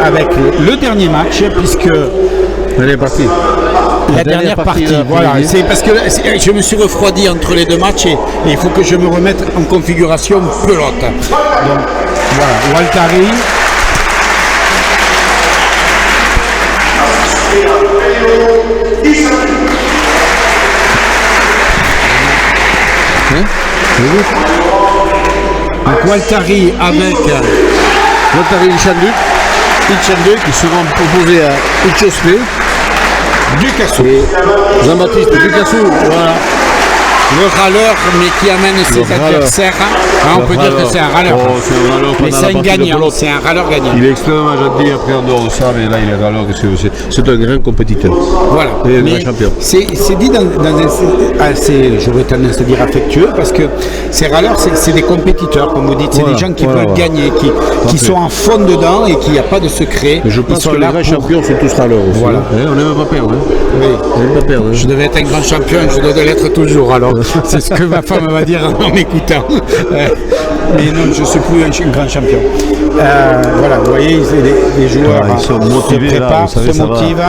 avec le dernier match, puisque Elle est partie. la dernière partie, voilà. C'est parce que je me suis refroidi entre les deux matchs et il faut que je me remette en configuration pelote. Donc voilà, Waltari. Donc Waltari avec Waltari Ichanduk qui seront proposés à Ichospe. Ducassou. Jean-Baptiste Ducassou, voilà. Le râleur, mais qui amène ses adversaires. On peut dire que c'est un râleur. Oh, c'est un râleur. Mais c'est un gagnant, c'est un râleur gagnant. Il est extrêmement gentil après en dehors de ça, mais là il est râleur, c'est un grand compétiteur. Voilà. Et un Mais grand champion. c'est dit dans un assez, j'aurais tendance à dire affectueux, parce que ces râleurs, c'est des compétiteurs, comme vous dites, c'est des gens qui veulent gagner, qui sont en fond dedans et qu'il n'y a pas de secret. Mais je pense que les grands champions sont tous râleurs aussi. Voilà. On n'aime pas perdre. Oui. On n'aime pas perdre. Je devais être un grand champion, je dois l'être toujours. Alors, c'est ce que ma femme va dire en m'écoutant. Mais non, je ne suis plus un grand champion. Voilà, vous voyez, les joueurs ils sont motivés, se préparent, là, vous savez, se motivent,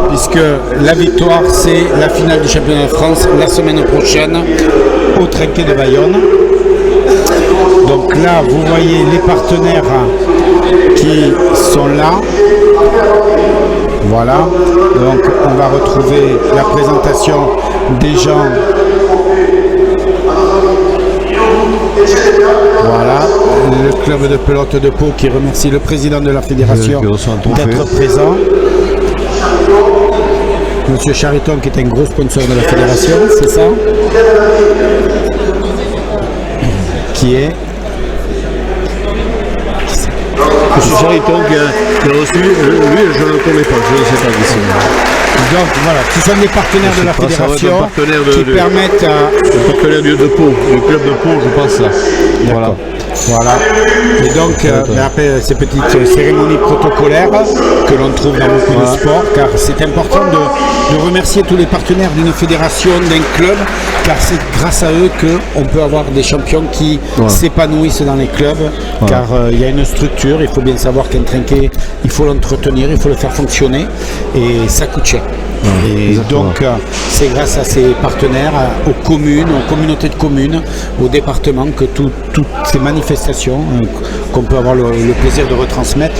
puisque la victoire, c'est la finale du championnat de France la semaine prochaine au Trinquet de Bayonne. Donc là, vous voyez les partenaires qui sont là. Voilà, donc on va retrouver la présentation des gens. Voilà, le club de pelote de Pau qui remercie le président de la fédération d'être présent. Monsieur Chariton qui est un gros sponsor de la fédération, c'est ça? Qui est Monsieur Chariton qui a reçu, lui je ne le connais pas, je ne sais pas qui c'est. Donc voilà, ce sont des partenaires de la fédération qui permettent le partenaire de Pau, le club de Pau, je pense là. Voilà. Voilà. Et donc, après ces petites cérémonies protocolaires que l'on trouve dans beaucoup de sports, car c'est important de remercier tous les partenaires d'une fédération, d'un club, car c'est grâce à eux qu'on peut avoir des champions qui s'épanouissent dans les clubs, car il y a une structure, il faut bien savoir qu'un trinquet, il faut l'entretenir, il faut le faire fonctionner, et ça coûte cher. Et donc, c'est grâce à ces partenaires, aux communes, aux communautés de communes, aux départements que toutes ces manifestations qu'on peut avoir le plaisir de retransmettre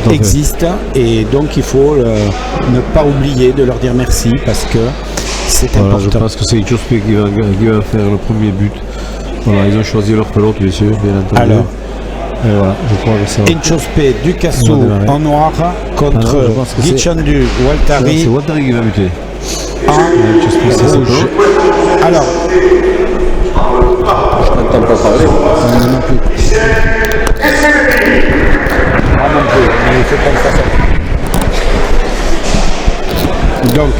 existent. Et donc, il faut ne pas oublier de leur dire merci parce que c'est important. Je pense que c'est Ichospe qui va faire le premier but. Voilà, ils ont choisi leur pelote, bien sûr, bien entendu. Alors, et voilà, je crois que ça va. Inchospe, Ducassou en noir contre Guichandu, Waltari. C'est Waltari qui va buter. En rouge. Alors, je n'entends pas parler. Non plus. Non plus, mais il faut comme ça. Donc,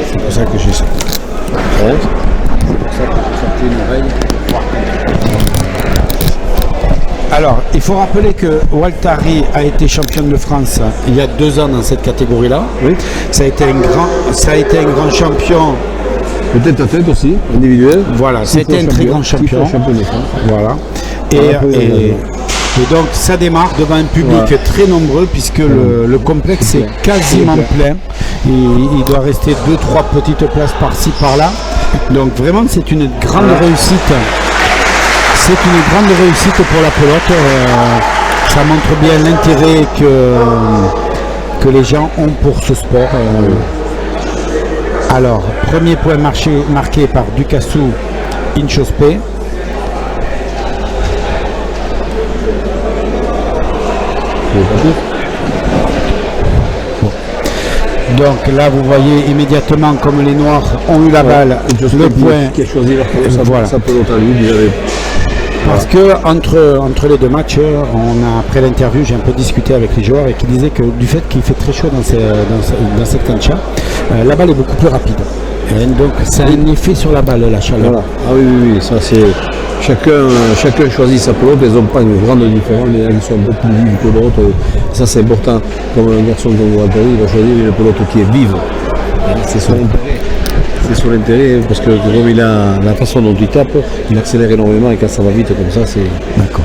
c'est pour ça que j'ai ça. Alors, il faut rappeler que Waltari a été champion de France il y a 2 ans dans cette catégorie-là. Oui. Ça a été un grand champion. Peut-être à tête aussi, individuel. Voilà, c'était un très grand champion. Voilà. Et donc, ça démarre devant un public très nombreux puisque le complexe est quasiment plein. Il doit rester 2-3 petites places par-ci, par-là. Donc, vraiment, c'est une grande réussite. C'est une grande réussite pour la pelote. Ça montre bien l'intérêt que les gens ont pour ce sport. Alors, premier point marqué par Ducassou, Inchospe. Donc là, vous voyez immédiatement comme les Noirs ont eu la balle, le point. Qui a choisi sa pelote à lui. Parce que entre les deux matchs, après l'interview, j'ai un peu discuté avec les joueurs et qui disaient que du fait qu'il fait très chaud dans cette cancha, la balle est beaucoup plus rapide. Et donc ça a un effet sur la balle, la chaleur. Voilà. Ah oui, ça c'est. Chacun choisit sa pelote, elles n'ont pas une grande différence, les uns sont un peu plus vives que d'autres. Ça c'est important. Comme un garçon comme Waltari, il va choisir une pelote qui est vive. C'est son intérêt. C'est sur l'intérêt parce que comme il a la façon dont il tape, il accélère énormément et quand ça va vite comme ça, c'est important.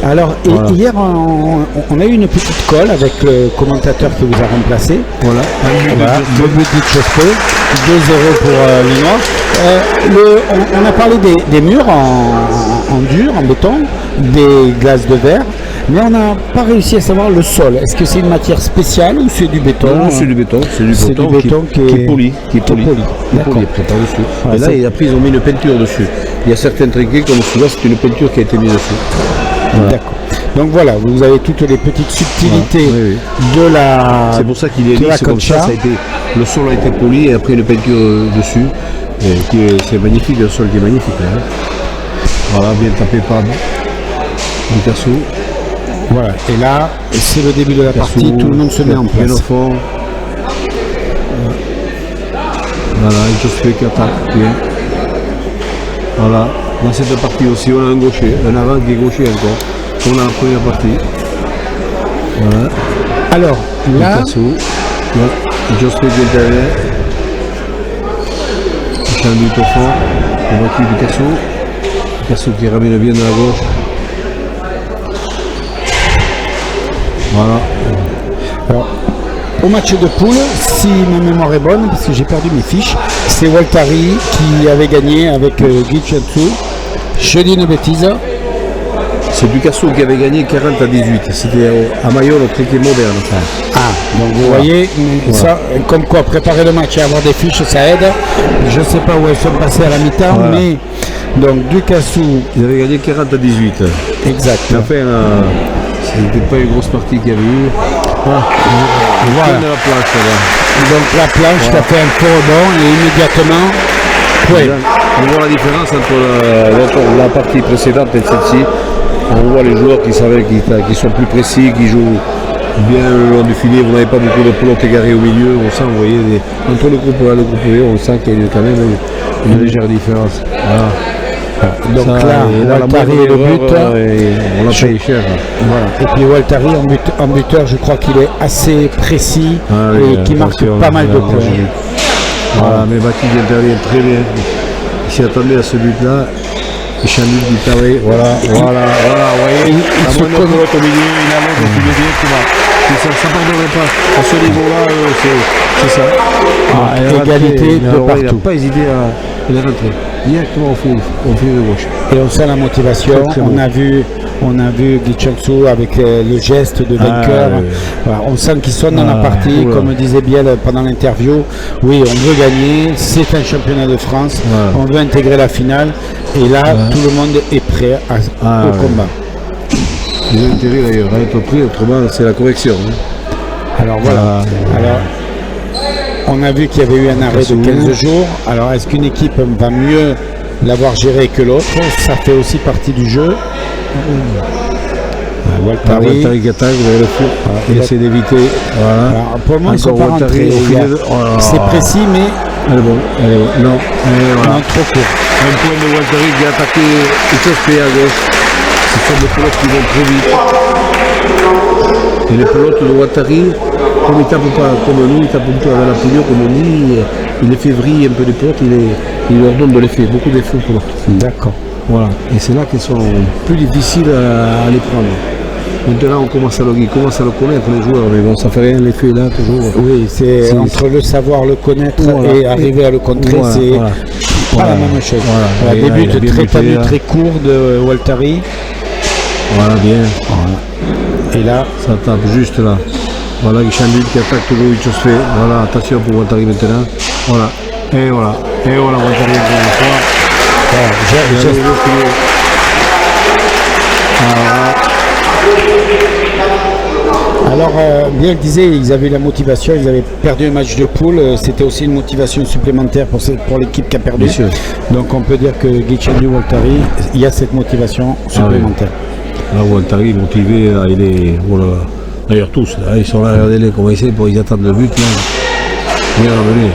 Alors, hier, on a eu une petite colle avec le commentateur qui vous a remplacé. Voilà. Le but de Chospe, 2-0 pour les Noirs. On a parlé des murs en dur, en béton, des glaces de verre, mais on n'a pas réussi à savoir le sol. Est-ce que c'est une matière spéciale ou c'est du béton? Non, c'est du béton. C'est du béton qui est poli. D'accord. Et là, et après, ils ont mis une peinture dessus. Il y a certains trinquets, comme celui-là, c'est une peinture qui a été mise dessus. Voilà. D'accord. Donc voilà, vous avez toutes les petites subtilités de la. C'est pour ça qu'il est lisse, comme ça le sol a été poli et après une peinture dessus. C'est magnifique, le sol qui est magnifique. Hein. Voilà, bien tapé par Picasso. Voilà, et là, c'est le début de la partie, tout le monde se met en place. Bien au fond. Voilà, et Josué qui attaque bien. Voilà, dans cette partie aussi, on a un gaucher, un avant qui est gaucher encore. On a la première partie. Voilà. Alors, là. Josué qui intervient. Il un but au fond. On voit qu'il Picasso. Picasso qui ramène bien de la gauche. Voilà. Alors, au match de poule, si ma mémoire est bonne, parce que j'ai perdu mes fiches, c'est Waltari qui avait gagné avec Guy Chatsu. Je dis une bêtise. C'est Picasso qui avait gagné 40-18. C'était à Mayol au cricket moderne. Ah, donc vous voyez, ça, comme quoi préparer le match et avoir des fiches, ça aide. Je ne sais pas où elles sont passées à la mi-temps, mais donc Ducassou. Ils avaient gagné 40-18. Exact. Enfin, c'était pas une grosse partie qu'il y avait eu. Voilà. De la planche, là. Donc la planche qui a fait un faux rebond et immédiatement. On voit la différence entre la partie précédente et celle-ci. On voit les joueurs qui sont plus précis, qui jouent bien le long du filet. Vous n'avez pas beaucoup de pelotes égarées au milieu. On sent, vous voyez, entre le groupe A et le groupe B, on sent qu'il y a quand même une légère différence. Voilà. Donc ça, là, Waltari est le but. On l'a payé cher. Voilà. Et puis Waltari en buteur, je crois qu'il est assez précis et qui marque pas mal de points. Voilà, mais Baki intervient très bien. Il s'y attendait à ce but-là. Et Chanel qui travaille. Voilà, vous voyez. Il se connecte au milieu, il a l'autre qui vient, tu vois. Ça ne pardonnerait pas. À ce niveau-là, c'est ça. Égalité de partout. Il n'a pas hésité à rentrer directement au fil de gauche. Et on sent la motivation. On a vu Guy Chatsu avec le geste de vainqueur. Voilà, on sent qu'il sonne dans la partie, comme disait Biel pendant l'interview. Oui, on veut gagner, c'est un championnat de France, on veut intégrer la finale. Et là, tout le monde est prêt au combat. Ils ont intérêt d'ailleurs à être pris, autrement c'est la correction. Alors voilà. Alors, on a vu qu'il y avait eu un arrêt de 15 jours. Alors est-ce qu'une équipe va mieux l'avoir géré que l'autre? Ça fait aussi partie du jeu. Waltari qui attaque vers le fur. Il essaie d'éviter. Voilà. Alors, pour le moment, ils sont pas rentrés. C'est précis, mais. Elle est bon. Non, voilà. Trop court. Un point de Waltari qui a attaqué Chospe à gauche. Ce sont des pelotes qui vont très vite. Et les pelotes de Waltari, comme il ne tape pas comme nous, il tape un peu avec la poulière comme on dit, il les fait vriller un peu les pelotes, il leur donne de l'effet, beaucoup d'effets aux pelotes. D'accord. Voilà. Et c'est là qu'ils sont plus difficiles à les prendre. Maintenant on commence à le connaître les joueurs, mais bon ça fait rien l'effet là toujours. Oui, c'est entre le savoir, le connaître et arriver à le contrer, c'est pas la même chose. Voilà. Début très tendu, très court de Waltari. Voilà bien. Et là, ça tape juste là. Voilà Guichandil qui attaque toujours Chospe. Voilà, attention pour Waltari maintenant. Voilà. Et voilà Waltari encore une fois. Alors, bien le disait, ils avaient la motivation, ils avaient perdu un match de poule, c'était aussi une motivation supplémentaire pour l'équipe qui a perdu. Donc on peut dire que Guichandu Waltari, il y a cette motivation supplémentaire. Là, Waltari motivé, il est. Voilà. D'ailleurs tous, là, ils sont là, regardez-les comment ils attendent le but. Là. Bien revenu.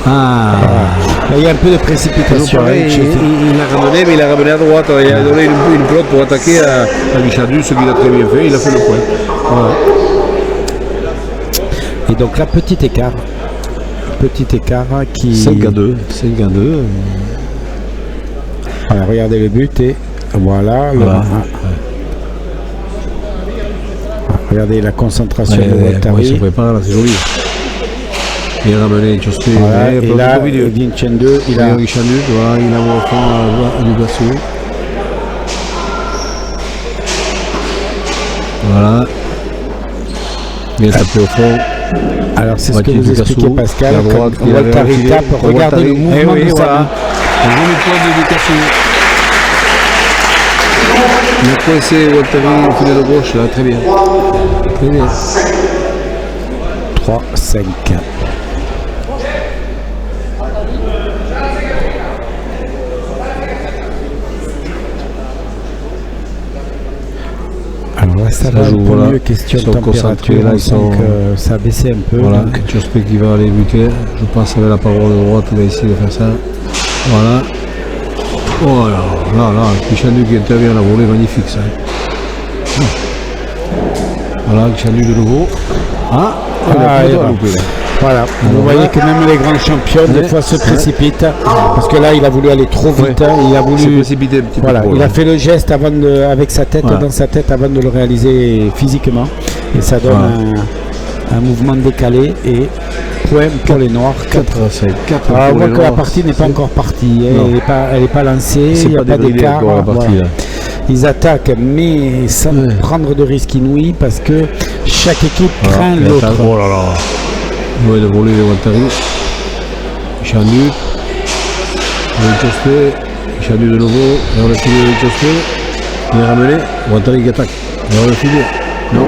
Là, il y a un peu de précipitation. Il l'a ramené, mais il l'a ramené à droite. Il a donné une pelote pour attaquer à Guichandu, ce qu'il a très bien fait. Il a fait le point. Voilà. Et donc là, petit écart qui. 5-2. Voilà, regardez le but et voilà. Regardez la concentration de Waltari. Il se prépare, là, c'est joli. Il a ramené Giuspé. Voilà, et là, Vincendo, il a... Voilà, il a au fond du Gasso. Voilà. Il est tapé au fond. Alors c'est ce que vous expliquez Pascal, quand Waltari tape, regardez le mouvement de sa main. Un joli point de Ducasso. Il a coincé Waltari au filet de gauche, là, très bien. Très bien. 3-5. Alors là, ça va un peu mieux, question de température, là, ça a baissé un peu. Voilà, Giuspé qui va aller buter, je pense avec la parole de droite, il va essayer de faire ça. Voilà. Oh là, Guichanu qui intervient à la volée, magnifique ça. Voilà, Guichanu de nouveau. Voilà, vous voyez que même les grands champions des fois se précipitent parce que là il a voulu aller trop vite, il a voulu précipiter un petit peu. Voilà, il a fait le geste avant avec sa tête dans sa tête avant de le réaliser physiquement et ça donne un mouvement décalé et point pour les Noirs. 4-5. On voit que la partie n'est pas encore partie, elle n'est pas lancée, il n'y a pas d'écart. Ils attaquent mais sans prendre de risques inouïs parce que chaque équipe craint l'autre. Oh là là. Ouais, de voler les Waltari. Giuspé. Giuspé de nouveau. Vers le filet de Giuspé. Il est ramené. Waltari qui attaque. Vers le filet. Non.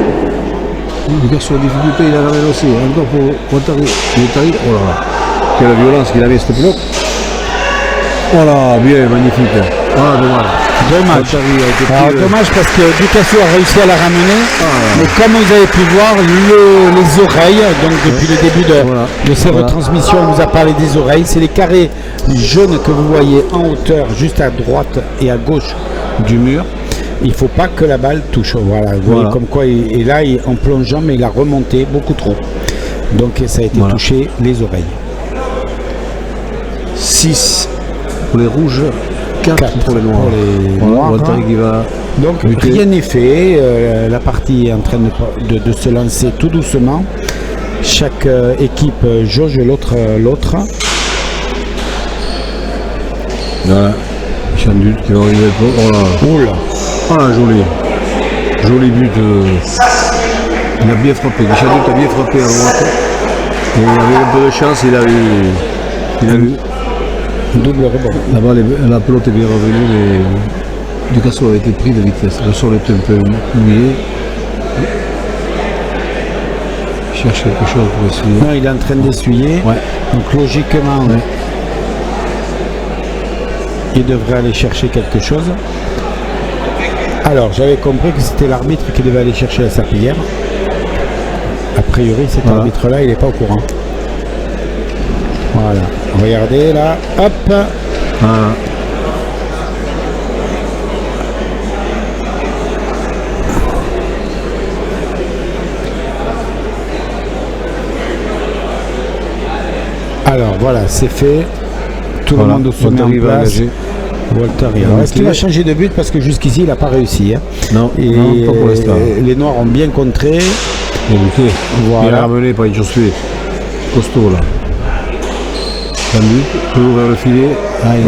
Ducasso a difficulté, il a ramené aussi. Encore pour Waltari. Oh là là. Quelle violence qu'il avait ce pilote. Oh là, bien, magnifique. Ah, dommage. Dommage parce que Ducasso a réussi à la ramener, mais comme vous avez pu voir, les oreilles, donc depuis le début de ces retransmissions, on vous a parlé des oreilles, c'est les carrés jaunes que vous voyez en hauteur, juste à droite et à gauche du mur. Il ne faut pas que la balle touche. Voilà, vous voyez comme quoi, et là, en plongeant, mais il a remonté beaucoup trop. Donc ça a été touché les oreilles. 6 pour les rouges. 4 pour les noirs. Pour les noirs. Qui va donc rien n'est fait, la partie est en train de se lancer tout doucement. Chaque équipe jauge l'autre. Voilà. Chandut qui va arriver. Oh là, joli but. Il a bien frappé. Chandut a bien frappé à droite. Et avec un peu de chance, il a eu double rebond. Là-bas, la pelote est bien revenue, mais Ducasso a été pris de vitesse. Le sol était un peu mouillé. Il cherche quelque chose pour essuyer. Non, il est en train d'essuyer. Donc logiquement, il devrait aller chercher quelque chose. Alors, j'avais compris que c'était l'arbitre qui devait aller chercher la serpillière. A priori, cet arbitre-là, il n'est pas au courant. Voilà, regardez là, hop. Alors voilà, c'est fait. Tout le monde se met en place. Waltari. Est-ce qu'il va changer de but parce que jusqu'ici il n'a pas réussi Non, pas pour l'instant. Les Noirs ont bien contré. Il est ramené par Giuspé. Costaud là. Peut ouvrir le filet.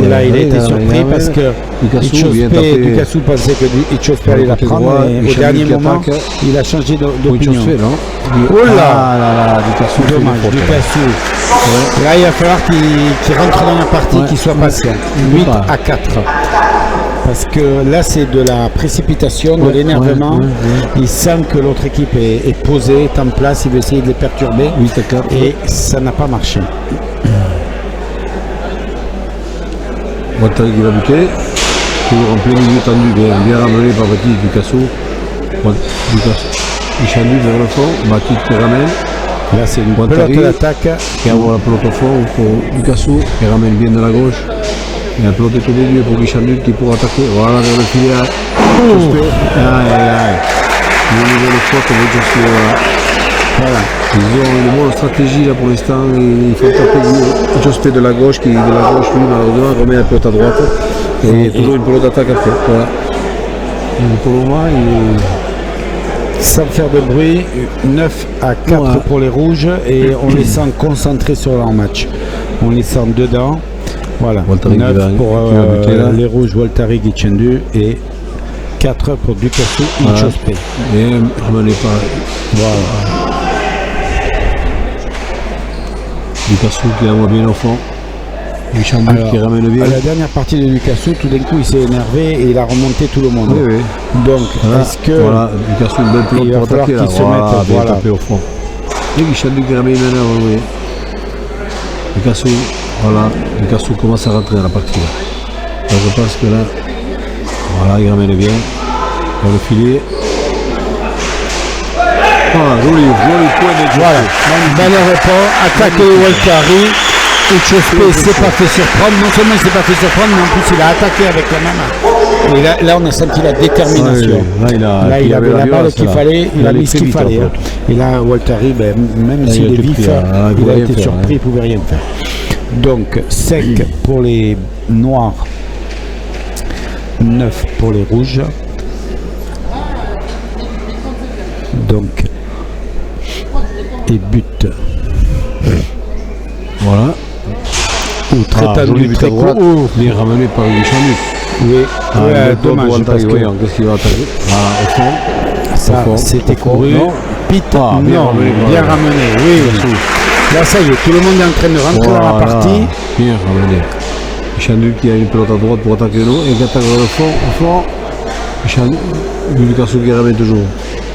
Et là, il a été surpris parce que Ducasso pensait que Giuspé allait la prendre. Et au dernier moment, il a changé d'opinion. Oh là, Ducasso. Dommage, Ducasso. Là, il va falloir qu'il rentre dans la partie, qu'il soit patient. 8-4. Parce que là, c'est de la précipitation, de l'énervement. Il sent que l'autre équipe est posée, est en place, il veut essayer de les perturber. 8-4. Et ça n'a pas marché. Waltari qui va buter, toujours en plein milieu tendu, bien ramené par Baptiste Ducasso. Giuspé vers le fond, Baptiste qui ramène. Là c'est une pelote d'attaque. Qui envoie la pelote au fond pour Ducasso, qui ramène bien de la gauche. Et la pelote est au milieu pour Giuspé qui pourra attaquer. Voilà vers le filet à Giuspé. Le niveau de faute avec Giuspé. Voilà. Ils ont une bonne stratégie là pour l'instant. Il faut taper Jospé de la gauche, qui de la gauche, lui, malheureusement, remet la pelote à droite. Et toujours une pelote d'attaque après. Voilà. Donc, pour le moment, sans faire de bruit, 9 à 4 Voilà. pour les rouges et on les sent concentrés sur leur match. On les sent dedans. Voilà, Waltari 9 pour qui va buter, là. les rouges, Waltari Guichendu et 4 pour Ducassou Voilà. Inchospé. Et ramenez pas. Voilà. Ducassou qui envoie bien au fond. Richard Alors, qui ramène bien. à la dernière partie de Ducassou, tout d'un coup il s'est énervé et il a remonté tout le monde. Oui, oui. Donc, Voilà. est-ce que Voilà, Ducassou, une belle il pelote va pour falloir attaquer là. qu'il se Voilà, mette, bien voilà. tapé au fond. Et Richard qui ramène maintenant, oui. Ducassou, voilà, Ducassou commence à rentrer dans la partie là. Donc, je pense que là, voilà, il ramène bien. Dans le filet. Voilà, joli point de jeu. voilà, donc Valère répond, attaquer Waltari. Inchospé s'est pas fait surprendre, non seulement il s'est pas fait surprendre, mais en plus il a attaqué avec la main. Et là on a senti la détermination. Là, il a Là, il avait la balle qu'il fallait, il a mis ce qu'il fallait. Hein. Et là, Waltari, même Là, il s'il a est été vif, pris, hein. Il il pouvait a rien été faire, surpris, hein. il ne pouvait rien faire. Donc, sec pour les noirs, 9 pour les rouges. Donc, et but. Voilà. Ou très tendu, joli but très à droite, court. mais ramené par Guichendu. Oui, ouais, dommage, parce que Qu'est-ce qu'il va attaquer? Au fond. ça, Au fond, c'était au fond. couru. Non. Pite, Ah, bien non, ramené, bien voilà. ramené, oui. Là, ça y est, tout le monde est en train de rentrer dans la Voilà. partie. Bien ramené. Guichendu qui a une pelote à droite pour attaquer l'eau et qui attaque vers le fond. Au fond. Guichendu, Ducassou qui ramène toujours.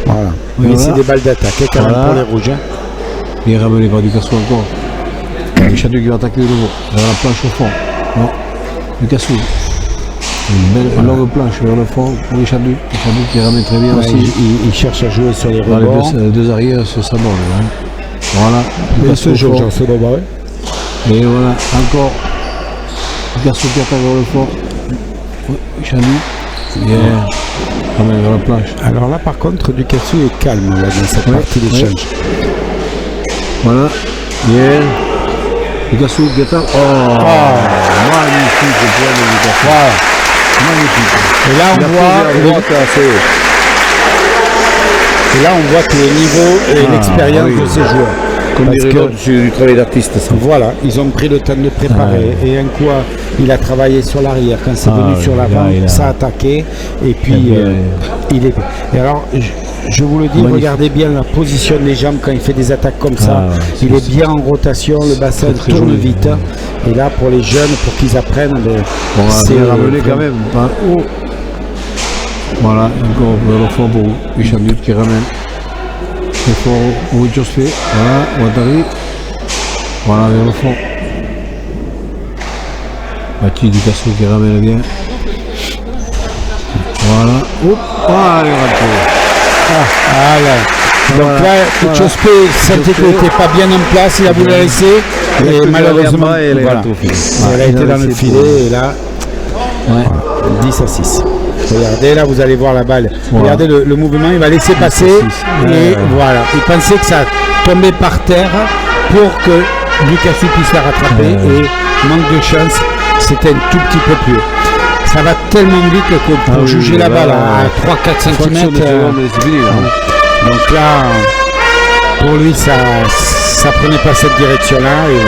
Voilà. Oui, Mais voilà. c'est des balles d'attaque, hein, quand même, Voilà. pour les rouges. Hein. Bien ramené par Ducassou encore. Guichendu qui va attaquer de nouveau. Vers la planche au fond. Non. Ducassou. Une longue planche vers le fond pour Guichendu. Guichendu qui ramène très bien Ouais, aussi. il cherche à jouer sur les Dans rebords. les deux arrières se s'abordent. Hein. Voilà. Il Ducassou se au joue fond. dans ce rebord. Et voilà, encore Ducassou qui attaque vers le fond. Guichendu. Bien. Ramène vers la planche. Alors là, par contre, Ducassou est calme là, dans cette partie d'échange. Voilà. Bien. Ducassou qui attaque. Oh, magnifique le point de Ducassou. Voilà. Magnifique. Et là, Il a on posé à voit, droite assez haut. et là, on voit que le niveau et l'expérience oui. de ces joueurs. Comme Parce dirait que- l'autre, c'est du travail d'artiste, ça. Voilà, ils ont pris le temps de préparer. Et un coup, il a travaillé sur l'arrière. Quand c'est venu oui, sur l'avant, là, il a- ça a attaqué. Et puis, Il a bien- il était. Et alors, je vous le dis, Magnifique. regardez bien la position des jambes quand il fait des attaques comme ça. Ah, ouais, il est bien en rotation, le bassin très tourne joli. vite. Et là, pour les jeunes, pour qu'ils apprennent, ben, On va c'est bien ramener vraiment- quand même. Pas haut. Voilà, encore vers le fond pour Guichendu qui ramène. Très fort au Jospé. Voilà, Ouattari. Voilà, vers le fond. Bati Ducassou qui ramène bien. Voilà. Hop. Ah, il est rentré. Voilà. Donc Voilà, là, voilà. Chospé sentait qu'il n'était pas bien en place, il a voulu la laisser. Il a Et que malheureusement, derrière moi, et elle est voilà. rentrée au filet. Elle a Il été a dans le laissé filet et là, Ouais. 10 à 6. Regardez, là vous allez voir la balle. Voilà. Regardez le mouvement, il va laisser passer. 6. Et voilà. Il pensait que ça tombait par terre pour que Ducassou puisse la rattraper. Et manque de chance, c'était un tout petit peu plus haut. Ça va tellement vite que pour oui, juger la là, balle à 3-4 cm. Fraction de seconde, c'est fini, là. Donc là, pour lui, ça prenait pas cette direction-là. Et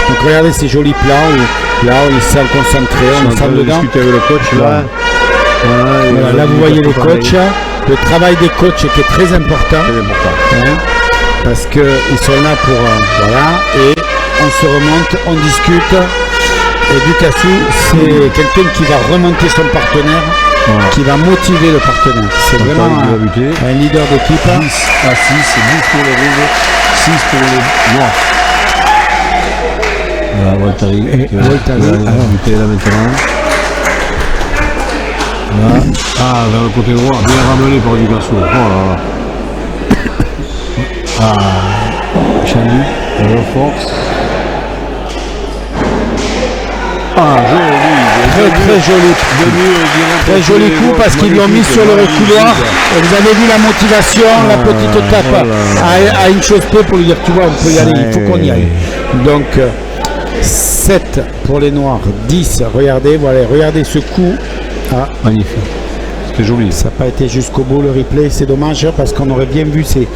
donc regardez ces jolis plans où là, on s'est concentré, on est dedans. discuter avec le coach là. Voilà, Voilà, là, vous voyez les coachs. Le travail des coachs qui est très important. Très important. Hein, parce qu'ils sont là pour... voilà. Et on se remonte, on discute. Et Ducassou, c'est quelqu'un qui va remonter son partenaire, Voilà. qui va motiver le partenaire. C'est vraiment il va buter. un leader d'équipe. 10 à 6, 10 pour les rouges, 6 pour les noirs. Voilà, Waltari. Et Waltari, alors. buter là maintenant. Là. Ah, vers le côté droit, bien ramené par Ducassou. Oh là là. Ah, Chandu, vers le fort. Ah, joli, très joli. Très joli coup parce qu'ils l'ont mis sur le couloir. Et vous avez vu la motivation, la petite tape à une chose près pour lui dire tu vois on peut y aller, il faut qu'on y aille. Donc 7 pour les noirs, 10, regardez, voilà, regardez ce coup. Ah, magnifique. C'est joli. Ça n'a pas été jusqu'au bout le replay, c'est dommage parce qu'on aurait bien vu ces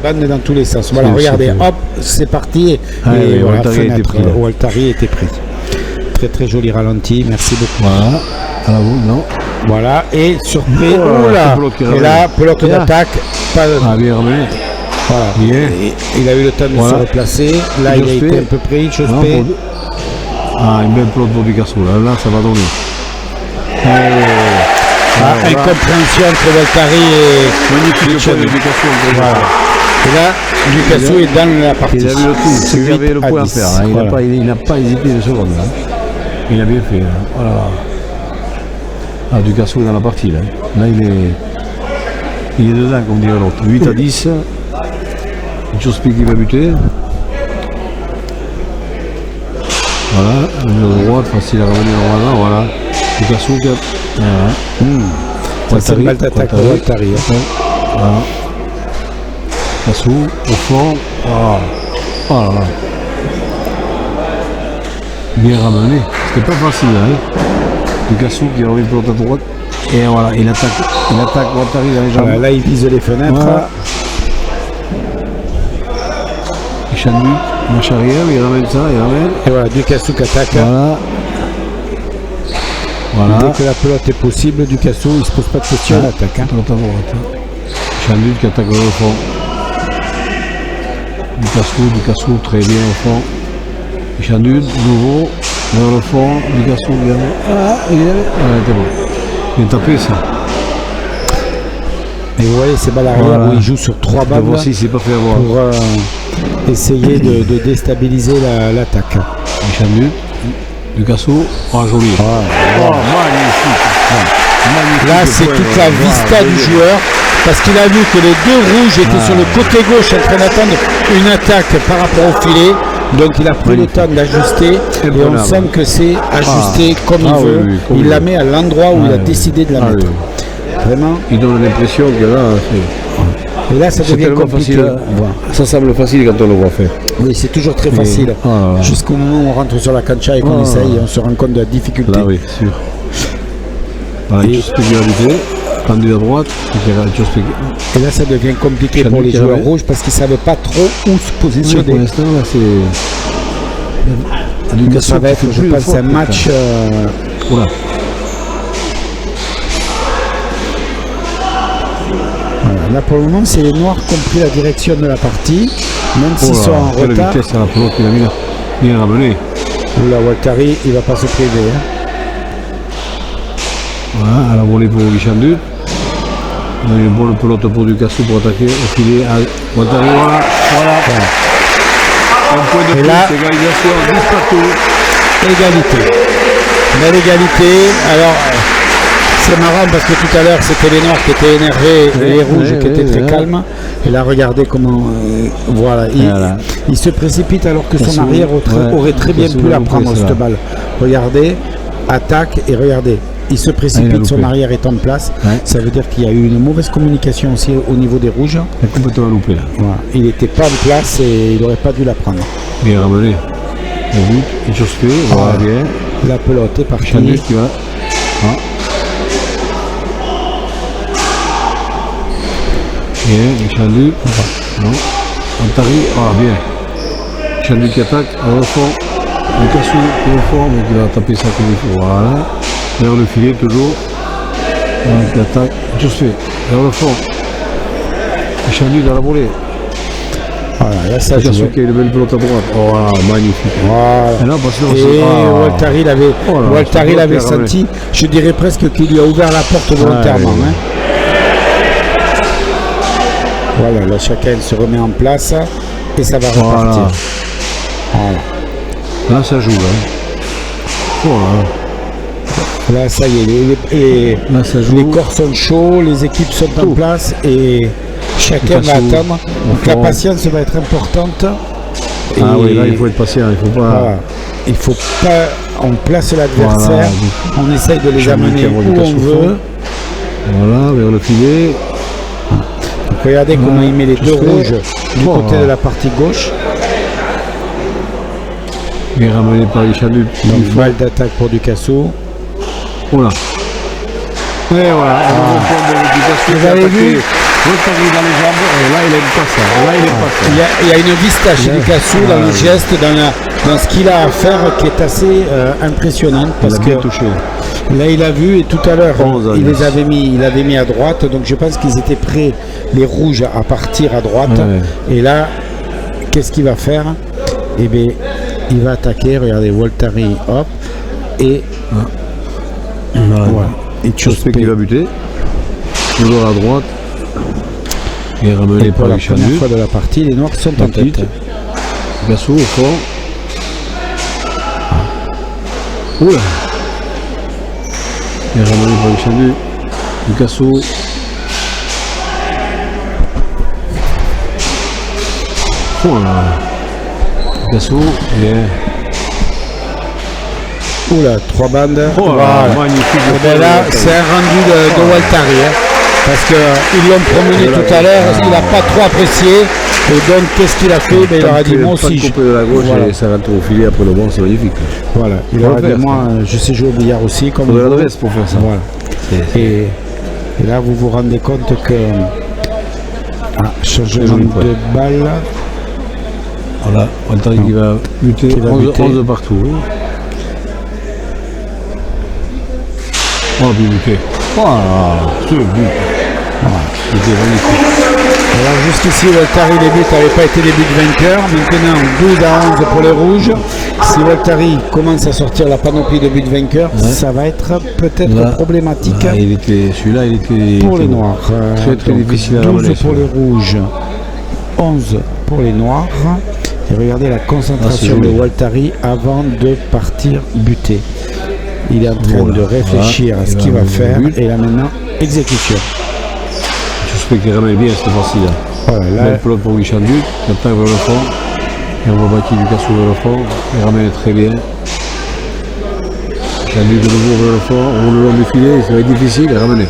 bandes dans tous les sens. Voilà, regardez, hop, c'est parti. Et voilà, Waltari était pris. Très très joli ralenti, merci beaucoup. Voilà, à la boule, non. Voilà, et surpris, et là, pelote d'attaque. Bien ramené. Voilà. Bien. Il a eu le temps de se replacer. Là, il a été un peu pris, chose fait. Une belle pelote pour Picasso, là, ça va donner. Incompréhension entre Waltari et Picasso. Voilà. Et là, Picasso est dans la partie. Il a vu le coup, c'est qu'il avait le point à faire. Il n'a pas hésité une seconde. Il a bien fait. Voilà. Ah, Picasso est dans la partie. Là, il est dedans, comme dirait l'autre. 8 à 10. Jospi qui va buter. Voilà, le numéro droite, facile à revenir normalement. Voilà. Picasso, c'est une balle d'attaque pour Waltari. Voilà. Picasso, au fond. Voilà. Bien ramené. C'était pas facile. Picasso qui revient pour la droite. Et voilà, il attaque Waltari dans les jambes. Voilà, là, il vise les fenêtres. Voilà. Il change, marche arrière, il ramène ça, il ramène. Et voilà, Picasso qui attaque. Voilà. Dès que la pelote est possible, Picasso, il ne se pose pas de questions à l'attaque. Chanduc qui attaque au fond. Picasso très bien au fond. Chanduc, nouveau, vers le fond, Picasso vient. Il était bon. Il est tapé ça. Et vous voyez ces balles arrière où il joue sur 3 balles voici, c'est pas fait avoir. pour essayer de déstabiliser l'attaque. Chanduc, Picasso, joli. Magnifique. Là, c'est toute la vista du joueur parce qu'il a vu que les deux rouges étaient sur le côté gauche en train d'attendre une attaque par rapport au filet. Donc il a pris le temps d'ajuster et on sent que c'est ajusté comme il veut. Il la met à l'endroit où il a décidé de la mettre. Vraiment. Il donne l'impression que là, c'est... Et là, ça devient compliqué. Ça semble facile quand on le voit faire. Oui, c'est toujours très facile. Jusqu'au moment où on rentre sur la cancha et qu'on essaye, on se rend compte de la difficulté. Là, oui, sûr. Voilà, tendu à droite. Et là, ça devient compliqué pour les joueurs rouges parce qu'ils ne savent pas trop où se positionner. Pour l'instant, là, c'est... Ça va être, je pense, un match... Voilà. Là pour le moment c'est les noirs qui ont pris la direction de la partie, même s'ils sont en retard. La vitesse à la pelote, il a bien ramené. Là Waltari il va pas se priver. Voilà, à la volée pour Guichandu. On a une bonne pelote pour Picasso pour attaquer au filet. Waltari, voilà. Un point de plus, égalisation, 10 partout. Égalité. Belle égalité. Alors c'est marrant parce que tout à l'heure c'était les noirs qui étaient énervés et les rouges qui étaient très calmes. Et là regardez comment il se précipite alors que son arrière aurait très bien pu la prendre cette balle. Regardez, attaque et regardez. Il se précipite, son arrière est en place. Ça veut dire qu'il y a eu une mauvaise communication aussi au niveau des rouges. Il a complètement loupé là. Voilà. Il n'était pas en place et il n'aurait pas dû la prendre. Bien ramené. Le but, une chose fait, voilà bien. La pelote est partie. Chanel qui va. Bien, Chandu. Non. Waltari, bien. Chandu qui attaque, au fond. Picasso au fond, mais il va taper ça comme il faut. Voilà. Vers le filet toujours. Qui attaque. Juste fait. Vers le fond. Chandu dans la volée. Voilà, là ça joue. Picasso qui a une belle pelote à droite. Voilà, magnifique. Voilà. Et là, Waltari l'avait senti. Je dirais presque qu'il lui a ouvert la porte volontairement. Voilà, là chacun se remet en place et ça va repartir. Voilà. Là ça joue. Là ça y est, là, ça joue. Les corps sont chauds, les équipes sont en place et chacun va attendre. Donc la patience va être importante. Oui, là il faut être patient, il faut pas... Il faut pas on place l'adversaire, on essaye de les amener où on veut. Voilà, vers le filet. Donc, regardez comment il met les deux rouges du côté de la partie gauche. Il est ramené par Richadu. Donc balle d'attaque pour Ducasso. Voilà. Et voilà. Vous avez vu? Voltari dans les jambes, et là il aime pas ça. Là, il aime pas ça. Il y a une vista chez Ducasso dans le geste, dans ce qu'il a à faire qui est assez impressionnante. Parce que touché. Là il a vu et tout à l'heure il avait mis à droite, donc je pense qu'ils étaient prêts, les rouges, à partir à droite. Et là, qu'est-ce qu'il va faire? Eh bien, il va attaquer, regardez, Voltari, hop, et voilà. Et Chospé qui va buter. Toujours à droite. Il est ramené pour la première fois de la partie, les Noirs sont en tête. Gasso au fond. Oula. Il est ramené par Richadu. Ducasso. Voilà. Ducasso. Oula, 3 bandes. Voilà. Magnifique. Et bien là, c'est un rendu de Voltari. Parce qu'ils l'ont promené tout à l'heure, il n'a pas trop apprécié. Et donc, qu'est-ce qu'il a fait? Il leur a dit, moi aussi. Il de la gauche et ça rentre au filet après le bon, c'est magnifique. Voilà, il leur a dit, moi, je sais jouer au billard aussi. Comme il l'adresse pour faire ça. Voilà. Et là, vous vous rendez compte que. Changement de balle. Voilà, Voltari qui va buter, 11 partout. Oh, bien buté. Voilà, ce but. C'était magnifique. Alors jusqu'ici, Voltari, les buts n'avaient pas été des buts vainqueurs. Maintenant, 12 à 11 pour les rouges. Si Voltari commence à sortir la panoplie de buts vainqueurs, ça va être peut-être problématique. Celui-là, il était pour les noirs. Très difficile à 12 ramener, pour les rouges, 11 pour les noirs. Et regardez la concentration de Voltari avant de partir buter. Il est en train de réfléchir à ce qu'il va faire. Et là maintenant, exécution. J'espère qu'il ramène bien cette fois-ci-là. Voilà, belle pelote pour Guichandu, il attaque vers le fond. Et on va bâtir Ducasso vers le fond. Il ramène très bien. Guichandu de nouveau vers le fond. On roule le long du filet, ça va être difficile à ramener.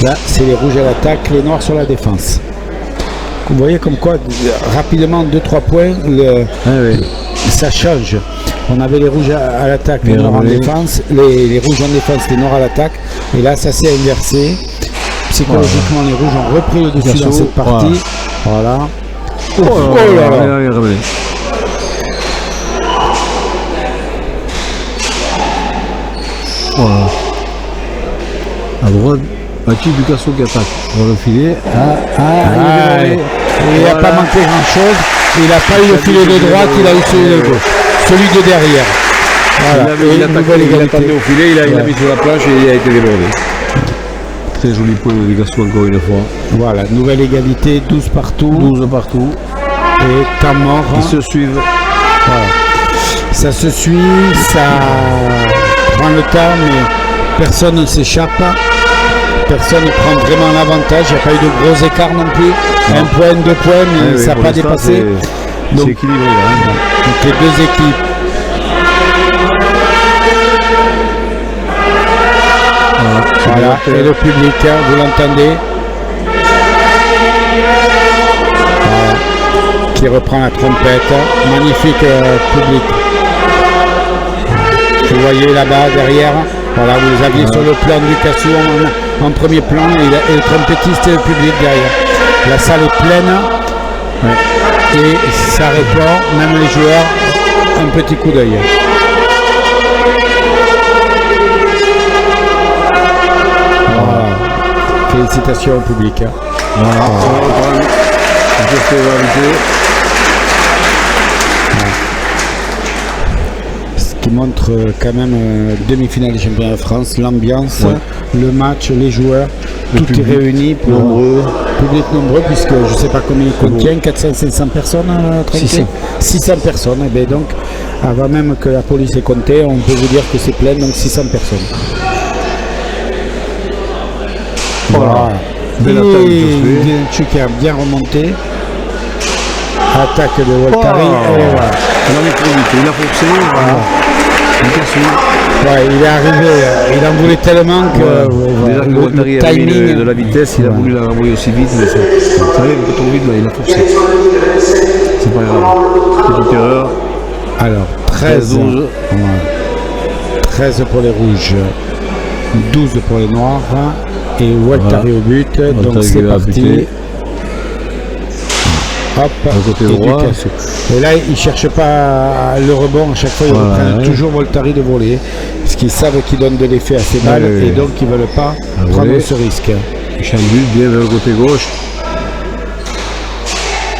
Là, c'est les rouges à l'attaque, les noirs sur la défense. Vous voyez comme quoi, rapidement, 2-3 points, ça change. On avait les rouges à l'attaque, les noirs en défense, les rouges en défense, les noirs à l'attaque. Et là, ça s'est inversé. Psychologiquement, les rouges ont repris le dessus dans cette partie. Voilà. Oh là là. Voilà. À droite, Baptiste Ducasso qui attaque. On va le filet. Il n'a pas manqué grand chose. Il n'a pas eu le filet de droite, il a eu celui de gauche. Celui de derrière. Voilà. Il attendait au filet, il a mis sur la planche et il a été débordé. Très joli point de Ducasso encore une fois. Voilà, nouvelle égalité, 12 partout. 12 partout. Et temps mort. Ils se suivent. Voilà. Ça se suit, ça prend le temps, mais personne ne s'échappe. Personne ne prend vraiment l'avantage. Il n'y a pas eu de gros écarts non plus. Un point, 2 points, mais ça n'a pas dépassé. C'est équilibré là. Donc les deux équipes. Voilà, et le public, vous l'entendez, qui reprend la trompette. Magnifique public. Vous voyez là-bas derrière, voilà, vous aviez sur le plan du Ducasso en premier plan et le trompettiste et le public derrière. La salle est pleine et ça répond, même les joueurs, un petit coup d'œil. Voilà. Félicitations au public. Ce qui montre quand même demi-finale des championnats de France, l'ambiance, le match, les joueurs, tout est réuni pour public nombreux, puisque je ne sais pas combien il contient, 400-500 personnes 600 personnes, et bien donc avant même que la police ait compté, on peut vous dire que c'est plein, donc 600 personnes. Voilà. Qui a bien remonté. Attaque de Waltari. Et voilà. Il a mis trop vite, il a forcé, voilà. Ouais, il est arrivé, il en voulait tellement que déjà que Waltari a mis timing de la vitesse, il a voulu la renvoyer aussi vite, mais ça allait un peu trop vite, là, il a forcé. C'est pas grave. Petite erreur. Alors, 13, 12. Ouais. 13 pour les rouges, 12 pour les noirs, et Waltari au but, donc Waltari c'est qui va parti. buter. Hop, côté et droit. Ducassou. Et là, ils ne cherchent pas le rebond, à chaque fois ils reprennent toujours Waltari de voler, parce qu'ils savent qu'ils donnent de l'effet à ces balles, et donc ils ne veulent pas prendre ce risque. Chambut bien vers le côté gauche.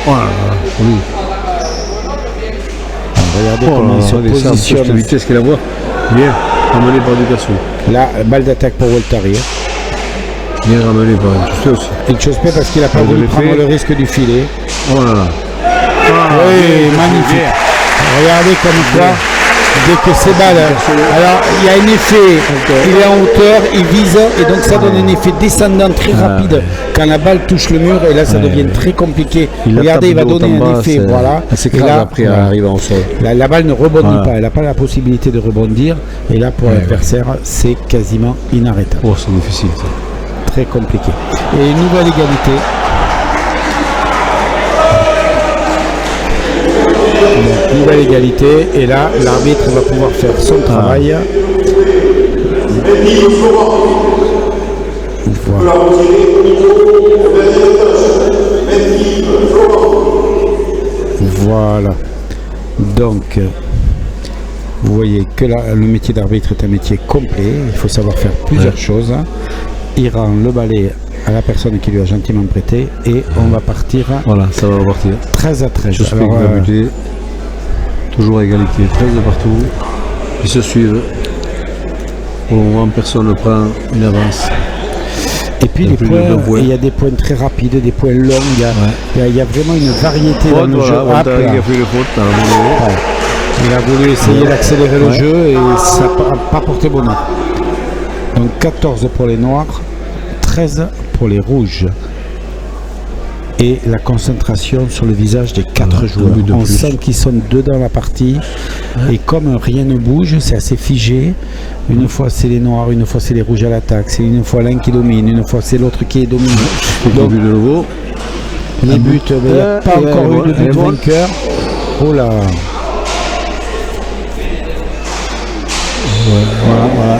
Voilà, oui. Regardez comment ils se positionnent. La vitesse qu'il a voit. Bien ramené par Ducassou. Là, balle d'attaque pour Waltari. Bien ramené par Chauspé aussi. Et Chauspé parce qu'il n'a pas voulu prendre le risque du filet. Oh là là. Oui, magnifique. Regardez comme quoi, dès que ces balles, alors il y a un effet, il est en hauteur, il vise, et donc ça donne un effet descendant très rapide quand la balle touche le mur, et là ça devient très compliqué. Regardez, il va donner un effet, voilà. C'est Et grave là, après arrive en sol. la balle ne rebondit pas, elle n'a pas la possibilité de rebondir, et là pour l'adversaire, c'est quasiment inarrêtable. Oh, c'est difficile ça. Très compliqué. Et une nouvelle égalité. Donc, nouvelle égalité, et là l'arbitre va pouvoir faire son travail. Voilà. Voilà. Donc vous voyez que là, le métier d'arbitre est un métier complet, il faut savoir faire plusieurs choses. Il rend le balai à la personne qui lui a gentiment prêté, et on va partir. Voilà, ça va repartir. 13 à 13. Chauspé qui va buter. Toujours à égalité, 13 de partout. Ils se suivent. Pour le moment, personne ne prend une avance. Et puis les points, il y a des points très rapides, des points longs, il y a vraiment une variété dans le jeu. Waltari a fait le faute. Il a voulu essayer d'accélérer le jeu, et ça n'a pas porté bonheur. Donc 14 pour les noirs, 13 pour les rouges. Et la concentration sur le visage des 4 joueurs. On sent qu'ils sont deux dans la partie, et comme rien ne bouge, c'est assez figé. Une fois c'est les noirs, une fois c'est les rouges à l'attaque, c'est une fois l'un qui domine, une fois c'est l'autre qui est dominé. Donc, de nouveau. Les buts, il n'y a pas encore eu de but vainqueur. Oh là. Voilà.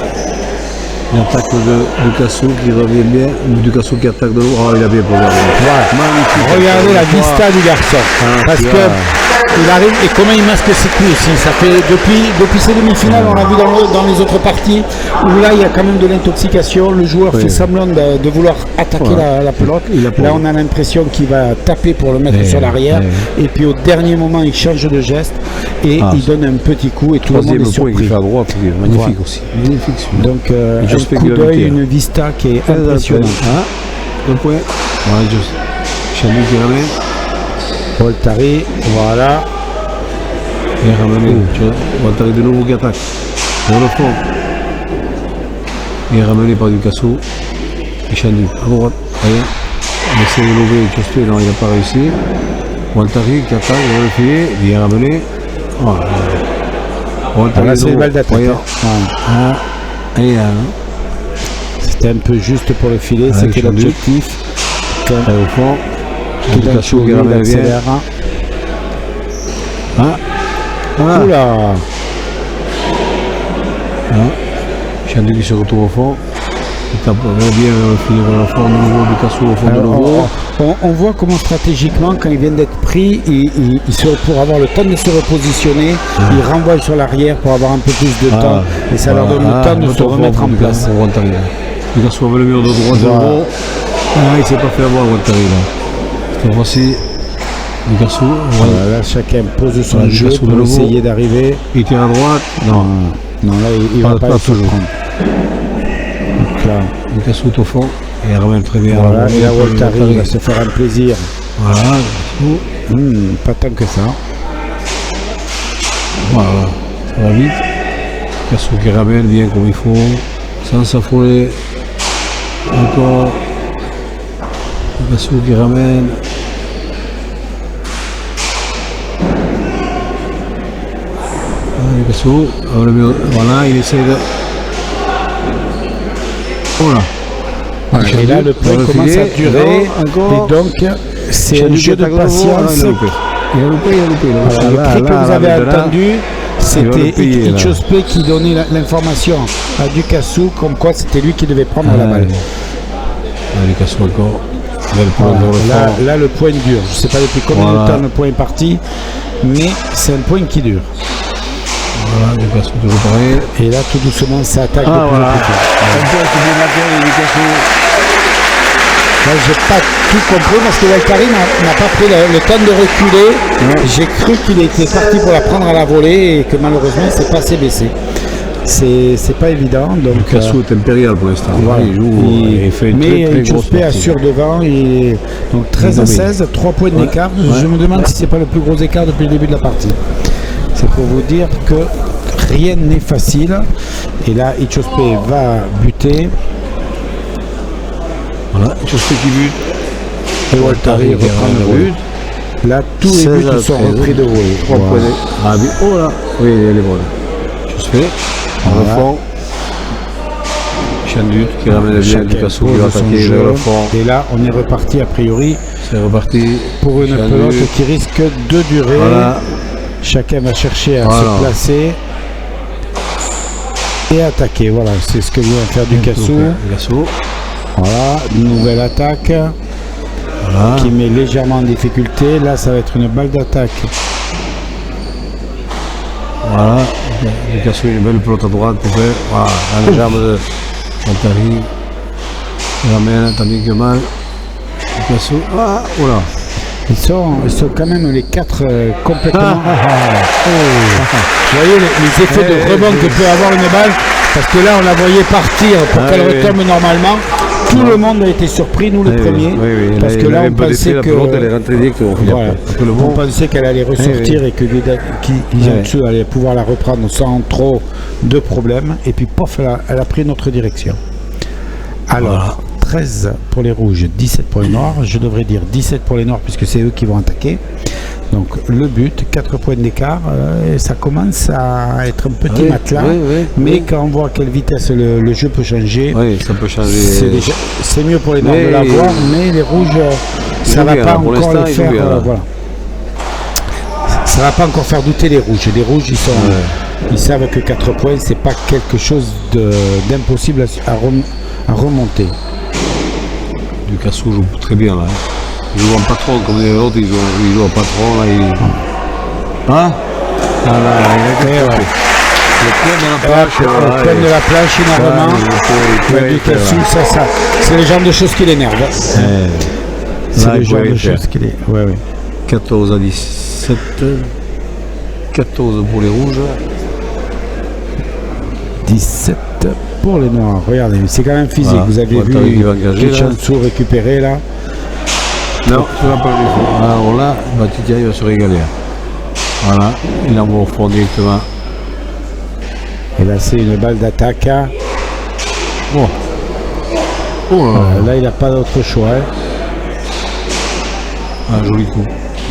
L'attaque de Ducassou qui revient bien. Ducassou qui attaque de l'eau. Oh, il a bien posé. Magnifique. Regardez la vista du garçon. Parce que il arrive, et comment il masque ses coups aussi. Ça fait depuis ces demi-finales, on l'a vu dans les autres parties, où là il y a quand même de l'intoxication. Le joueur fait semblant de vouloir attaquer la pelote. Là on a l'impression qu'il va taper pour le mettre sur l'arrière. Et puis au dernier moment il change de geste, et il donne un petit coup, et tout le monde est surpris. Il fait à droite, magnifique aussi. Magnifique. Donc un coup d'œil, une vista qui est impressionnante. Un point. Voilà, Chambut qui ramène. Waltari, voilà. Bien ramené. Waltari de nouveau qui attaque. Dans le fond. Bien ramené par Ducassou. Et Chambut à droite. Rien. On essaie de lever Chauspé, non, il n'a pas réussi. Waltari qui attaque dans le filet. Bien ramené. Voilà. Là c'est une balle d'attaque. C'était un peu juste pour le filet, c'était l'objectif. Au fond. Ducassou qui ramène bien. Oula. Chambut qui se retrouve au fond. Il tape bien le filet vers le fond de nouveau. Ducassou au fond de nouveau. On voit comment stratégiquement, quand ils viennent d'être pris, pour avoir le temps de se repositionner, ils renvoient sur l'arrière pour avoir un peu plus de temps, et ça leur donne le temps de se remettre en place. Ducassou avait le mur de droite de nouveau. Il ne s'est pas fait avoir Waltari là. Cette fois-ci, Ducassou. Voilà, là chacun pose son jeu pour essayer d'arriver. Il tire à droite. Non, là il ne va pas toujours prendre. Donc là, Ducassou est au fond. Et il ramène très bien. Voilà, et là Waltari va se faire un plaisir. Voilà. Pas tant que ça. Voilà, ça va vite. Ducassou qui ramène bien comme il faut, sans s'affoler. Encore. Ducassou qui ramène. Picasso, voilà, il essaie de... Voilà. Et là, le point commence à durer. Et donc, c'est un jeu de patience. Il a loupé. Le cri que vous avez entendu, c'était Itchospe qui donnait l'information à Ducassou comme quoi c'était lui qui devait prendre la balle. Ducassou encore. Là, le point dure. Je ne sais pas depuis combien de temps le point est parti, mais c'est un point qui dure. Voilà, Ducassou toujours pareil. Et là, tout doucement, ça attaque de plus en plus fort. Là, j'ai pas tout compris parce que Waltari n'a pas pris le temps de reculer. J'ai cru qu'il était parti pour la prendre à la volée et que malheureusement, il s'est pas assez baissé. C'est pas évident. Donc Picasso est impérial pour l'instant. Voilà. Il fait une très grosse partie. assure devant. Donc 13 à 16, 3 points d'écart. Je me demande si c'est pas le plus gros écart depuis le début de la partie. C'est pour vous dire que rien n'est facile. Et là, Itchospe va buter. Voilà, Itchospe qui bute. Et Waltari reprend le but. Là, tous les buts sont repris de volée. 3 points. Ah, oh là. Oui, elle est bonne. Itchospe. En fond. Chandut qui ramène bien Ducassou qui va attaquer le fond. Et là, on est reparti a priori. C'est reparti pour une pelote qui risque de durer. Voilà. Chacun va chercher à se placer et attaquer. Voilà, c'est ce que vient faire Ducassou. Voilà, nouvelle attaque qui met légèrement en difficulté. Là, ça va être une balle d'attaque. Voilà, Ducassou, une belle pelote à droite pour faire. Voilà, la jambe de Waltari. Il ramène, tant bien que mal. Ducassou, voilà. Ils sont quand même les 4 complètement. Vous voyez les effets de rebond que peut avoir une balle, parce que là on la voyait partir pour qu'elle retombe normalement. Tout le monde a été surpris, nous les premiers, parce que là on pensait on pensait qu'elle allait ressortir et que Guijansu allait pouvoir la reprendre sans trop de problèmes. Et puis pof, elle a pris notre direction. Alors. 13 pour les rouges, 17 pour les noirs. Je devrais dire 17 pour les noirs puisque c'est eux qui vont attaquer. Donc le but, 4 points d'écart, ça commence à être un petit matelas. Mais quand on voit à quelle vitesse le jeu peut changer, ça peut changer. C'est mieux pour les noirs de l'avoir, mais les rouges, ça ne va pas encore les faire. Voilà. Ça va pas encore faire douter les rouges. Les rouges, ils savent que 4 points, c'est pas quelque chose d'impossible à remonter. Ducassou joue très bien là. Il joue en patron comme les autres, il joue en patron là. Le point de la planche, énormément. Ducassou, c'est le genre de choses qui l'énervent. C'est le genre de choses qui l'énervent. 14 à 17. 14 pour les rouges. 17 pour les noirs. Regardez, c'est quand même physique. Vous avez vu Guijansu récupérer là. Non, tu vas pas le faire. Alors là, Batitia il va se régaler. Voilà, il envoie au fond directement. Et là, c'est une balle d'attaque. Là, il n'a pas d'autre choix. Un joli coup.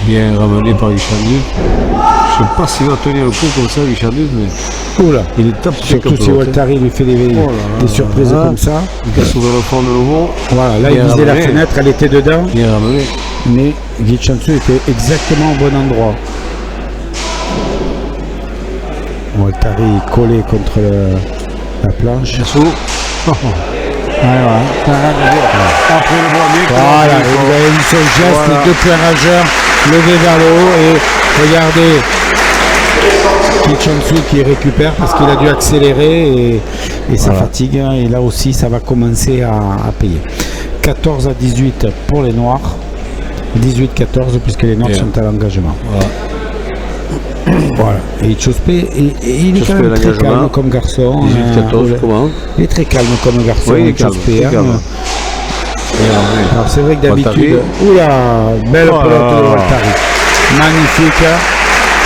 Bien ramené par Guijansu. Je ne sais pas s'il va tenir le coup comme ça, Guijansu, mais. Il est top, surtout si Waltari lui fait des surprises comme ça. Ducassou vers le fond de nouveau. Voilà, là il visait la fenêtre, elle était dedans. Bien ramené. Mais Guijansu était exactement au bon endroit. Waltari collé contre la planche. Guijansu. Voilà, vous avez vu son geste, les 2 points rageurs levés vers le haut et regardez. Guijansu qui récupère parce qu'il a dû accélérer et ça fatigue, et là aussi ça va commencer à payer. 14 à 18 pour les noirs, 18-14 puisque les noirs sont à l'engagement. Voilà. Et Itchospe, il est quand même très calme comme garçon. 18-14, comment il est très calme comme garçon. Oui, il est calme. Alors c'est vrai que d'habitude, belle pelote de Waltari, magnifique.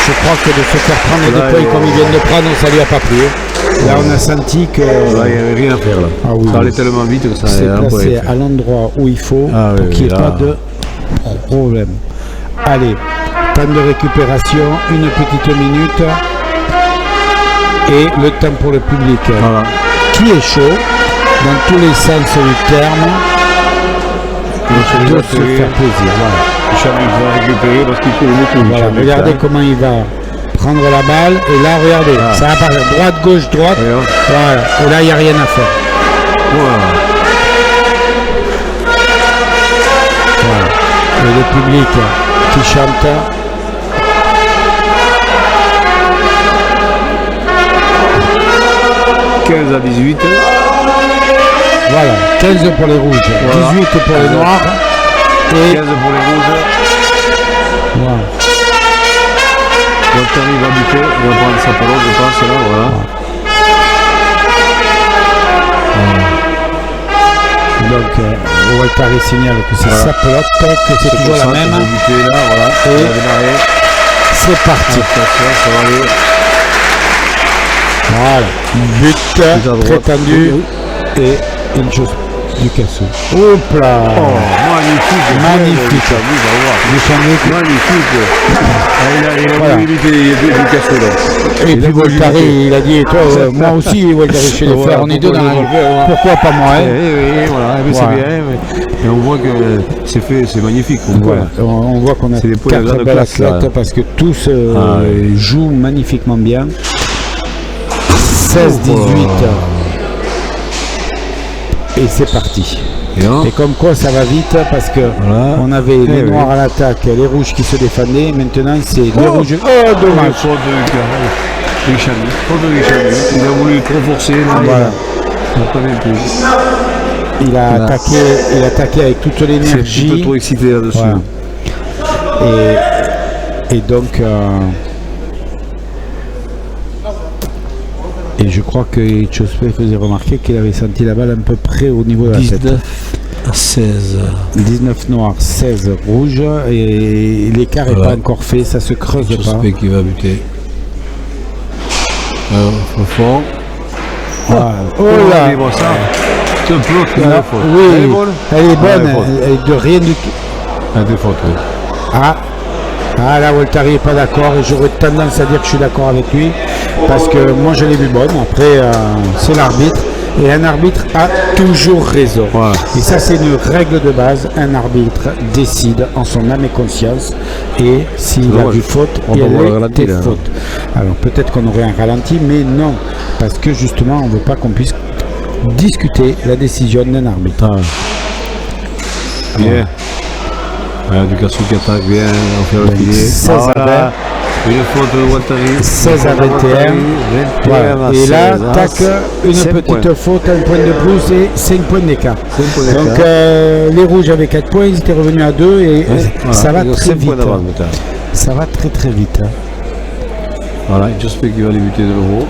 Je crois que de se faire prendre des points comme ils viennent de prendre, ça lui a pas plu. Là, on a senti que. Là, il n'y avait rien à faire. Là. Ça allait tellement vite que ça s'est placé à l'endroit où il faut pour qu'il n'y ait pas de problème. Allez, temps de récupération, une petite minute. et le temps pour le public qui est chaud dans tous les sens du terme de se faire plaisir. Voilà. Charlie va récupérer parce qu'il fait beaucoup. Voilà, regardez comment il va prendre la balle et là regardez, ça va partir droite, gauche, droite. Voilà. Et là il n'y a rien à faire. Voilà. Et le public qui chante. 15 à 18. Voilà, 15 pour les rouges, 18 pour les noirs et 15 pour les rouges. Voilà. Waltari va buter, il va prendre sa pelote, je pense, là, voilà. Donc, Waltari signale que c'est sa pelote, que c'est toujours la même. Buter, là, voilà. Et c'est parti. Ça va aller. Voilà, but très tendu et une chose du Cassou. Hop là, magnifique, magnifique. Magnifique. Il a voulu éviter du Cassou là. Et puis Waltari, il a dit, et toi, moi aussi, Waltari chez les frères, on est deux dans la... Pourquoi pas moi, hein? Voilà, mais c'est bien, mais on voit que c'est magnifique. On voit qu'on a 4 belles athlètes parce que tous jouent magnifiquement bien. 16-18 et c'est parti. Et comme quoi ça va vite parce que on avait les noirs à l'attaque, les rouges qui se défendaient, maintenant c'est les rouges. Oh dommage. Il a voulu trop forcer. Il a attaqué avec toute l'énergie. Il est trop excité là-dessus. Voilà. Et donc et je crois que Chospé faisait remarquer qu'il avait senti la balle à peu près au niveau de la tête. 19 à 16. 19 noirs, 16 rouges et l'écart n'est pas encore fait, ça se creuse pas. Chospé qui va buter. Alors, fort. Voilà. Oh là, oui, elle est bonne, elle est de rien du tout. Des fautes, oui. Ah là, Waltari n'est pas d'accord et j'aurais tendance à dire que je suis d'accord avec lui parce que moi je l'ai vu bonne. Après, c'est l'arbitre et un arbitre a toujours raison. Voilà. Et ça, c'est une règle de base. Un arbitre décide en son âme et conscience et s'il a vu faute, il y a des fautes. Alors peut-être qu'on aurait un ralenti, mais non, parce que justement, on ne veut pas qu'on puisse discuter la décision d'un arbitre. Bien. Du Cassou qui attaque bien, on fait le filet. 16 à 20. Une faute de Waltari. 16 à 21. Voilà. Et là, tac, une petite faute, un point de plus et 5 points d'écart. Donc les rouges avaient 4 points, ils étaient revenus à 2 et ça va très vite. Ça va très très vite. Voilà, j'espère qu'il va débuter de nouveau.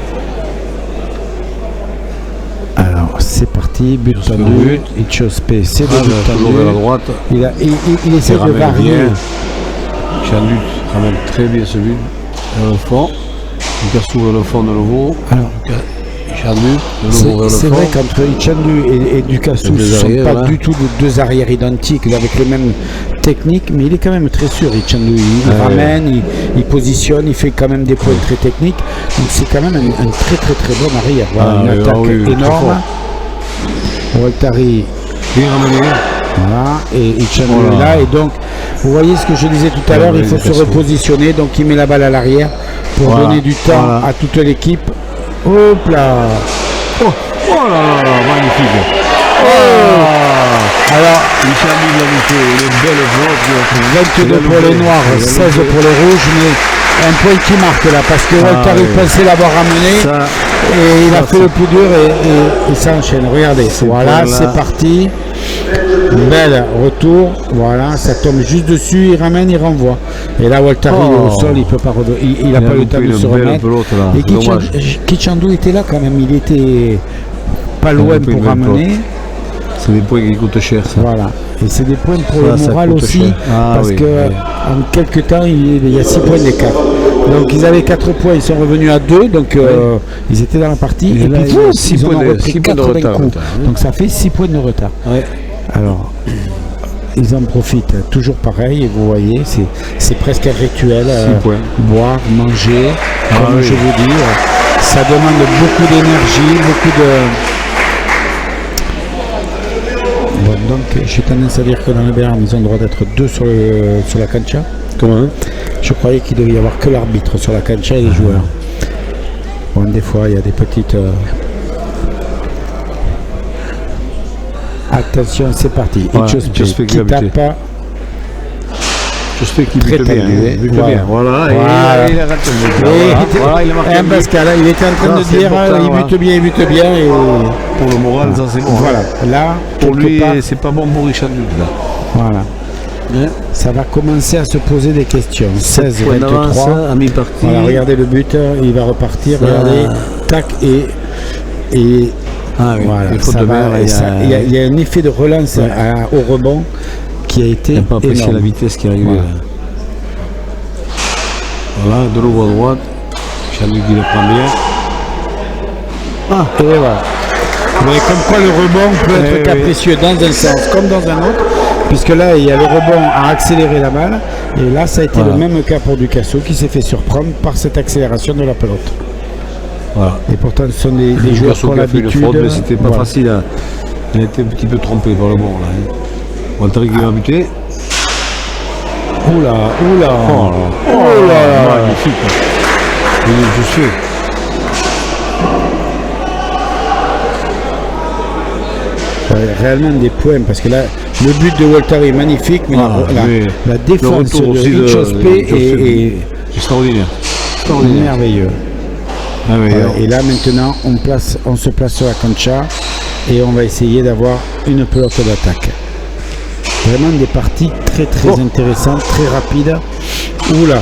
Alors c'est parti, but tendu, Chospé, c'est de but tendu. Vers la droite. Il essaie de varier. Chanlut ramène très bien ce but vers le fond. Le Cassou vers le fond de nouveau. Alors, c'est vrai qu'entre Ichandu et Ducassou, ce ne sont pas du tout deux arrières identiques avec les mêmes techniques, mais il est quand même très sûr. Ichandu, il ramène, il positionne, il fait quand même des points très techniques. Donc c'est quand même un très très très bon arrière. Voilà, une attaque énorme. Waltari, voilà, et Ichandu est là. Et donc, vous voyez ce que je disais tout à l'heure, il faut se repositionner. Donc il met la balle à l'arrière pour donner du temps à toute l'équipe. Hop là! Oh là là, magnifique! Alors, Ichandu l'a fait une belle faute. 22 pour les noirs, 16 pour les rouges, mais un point qui marque là, parce que Waltari pensait l'avoir ramené et il a fait le plus dur et ça enchaîne. Regardez, voilà, c'est parti. Belle retour, voilà, ça tombe juste dessus, il ramène, il renvoie. Et là, Waltari est au sol, il peut pas il n'a pas le temps de se remettre. Et Kichandou était là quand même, il était pas loin pour ramener. C'est des points qui coûtent cher, ça. Voilà, et c'est des points pour le moral aussi, parce que en quelques temps, il y a 6 points d'écart. Donc ils avaient 4 points, ils sont revenus à 2, donc ils étaient dans la partie, et puis ils en ont repris 4 d'un coup. Donc ça fait 6 points de retard. Ouais. Alors, ils en profitent toujours pareil, et vous voyez, c'est presque un rituel. Boire, manger, comme je vous dis. Ça demande beaucoup d'énergie, beaucoup de... Bon, donc j'ai tendance à dire que dans le Béarn, ils ont le droit d'être 2 sur la cancha. Comment? Je croyais qu'il devait y avoir que l'arbitre sur la cancha et les joueurs. Bon, des fois, il y a des petites... Attention, c'est parti. Voilà, Etchospe qui tape. Etchospe qui Très bute bien. tendu, Bute voilà. bien. Voilà. Voilà. Et il a raté le but. Et Il a marqué un but. Pascal, il était en train Non, de c'est dire important, il bute bien. Et... Pour le moral, ça c'est bon. Voilà, là, Pour quelque lui, part, c'est pas bon pour Richard Luc, là. voilà. Hein? Ça va commencer à se poser des questions. 16, Point d'avance 23. à mi-partie. Voilà, regardez le but, il va repartir. Regardez, tac, et Ah oui, voilà, il faut ça de va, mer, il y a un effet de relance au rebond qui a été il n'a pas apprécié énorme. la vitesse qui est arrivée. Voilà. Là. Voilà, de l'eau à droite. Jean-Luc il le prend bien. Et voilà. Mais comme quoi le rebond peut être capricieux dans un sens comme dans un autre, puisque là il y a le rebond à accélérer la balle, et là ça a été le même cas pour Ducasso qui s'est fait surprendre par cette accélération de la pelote. Voilà. Et pourtant ce sont des joueurs qui ont l'habitude. Mais c'était pas facile. Hein. Il a été un petit peu trompé par le bon là. Hein. Waltari qui va buter. Oula. Magnifique. Il est juste fait. Réellement des points, parce que là le but de Waltari est magnifique, mais la défense de Etchospe est extraordinaire. merveilleux. Et là maintenant on se place sur la cancha et on va essayer d'avoir une pelote d'attaque. Vraiment des parties très intéressantes, très rapides. Oula.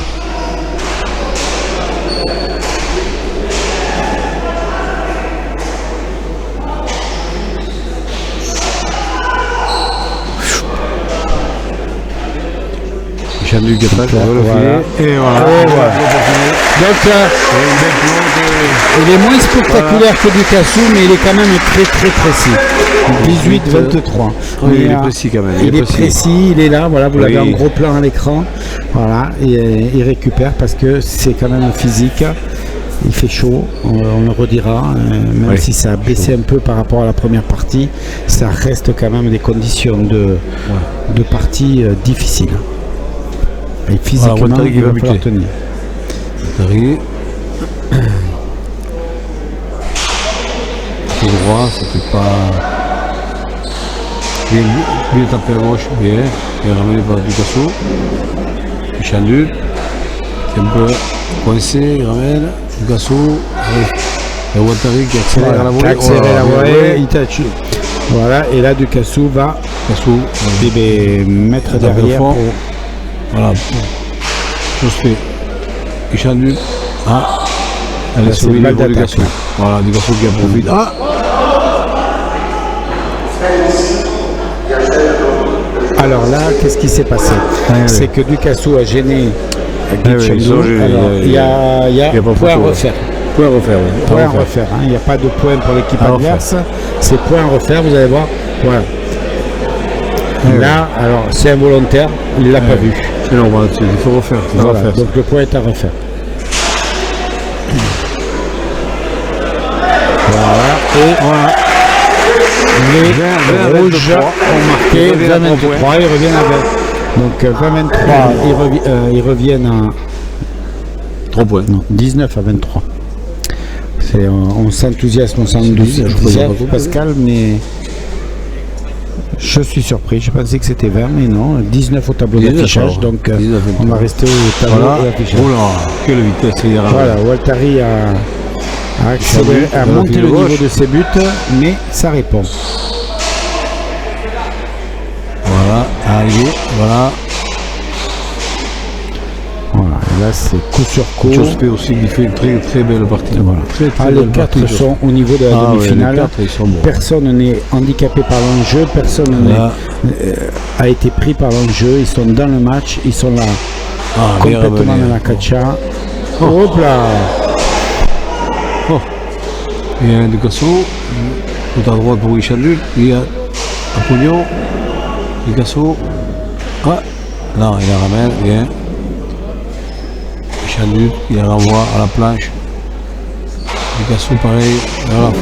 Jean-Luc attaque, Et voilà. Donc il est moins spectaculaire que Ducasso, mais il est quand même très précis. 18-23. Il est précis quand même. Il est précis, il est là, voilà, vous l'avez en gros plan à l'écran. Voilà, et il récupère parce que c'est quand même physique. Il fait chaud, on le redira, même si ça a baissé un peu par rapport à la première partie, ça reste quand même des conditions de partie difficiles. Et physiquement, il va falloir tenir. Tout droit, c'était pas... Bien tapé à gauche, bien ramené par Ducasso. Chandu, c'est un peu coincé, il ramène. Ducasso, et Waltari qui accélère à la volée. Voilà, et là Ducasso va mettre derrière. Voilà. Chose fait. Et Chandu. Elle est sur le niveau du Ducasso. Voilà, Ducasso qui en profite. Alors là, qu'est-ce qui s'est passé? C'est que Ducasso a gêné Guicciardou. Il y a point à refaire. Point à refaire, oui. Point à refaire. Il n'y a pas de point pour l'équipe adverse. C'est point à refaire, vous allez voir. Voilà. Là, alors c'est involontaire, il ne l'a pas vu. C'est normal, il faut refaire. Voilà, donc le point est à refaire. Voilà, et voilà. Les rouges ont marqué 20-23, ils reviennent à 20. Donc 20-23, ils reviennent à 3 points. Non, 19 à 23. On s'enthousiasme, Pascal, mais je suis surpris. Je pensais que c'était 20, mais non, 19 au tableau d'affichage, donc on va rester au tableau d'affichage. Oh là, quelle vitesse hier. Voilà, Waltari a accéléré, a monté le niveau de ses buts, mais ça répond. Voilà, arrivé, voilà. Voilà, et là c'est coup sur coup. Jospé aussi qui fait une très belle partie. Voilà. Les 4 sont au niveau de la demi-finale. Personne n'est handicapé par l'enjeu, personne a été pris par l'enjeu. Ils sont dans le match, ils sont là complètement dans la catcha. Hop là. Il y a un Ducasso, tout à droite pour Richard-Luc, il y a Apogno, Ducasso. Là il la ramène, bien. Richard-Luc, il la renvoie à la planche. Ducassou pareil.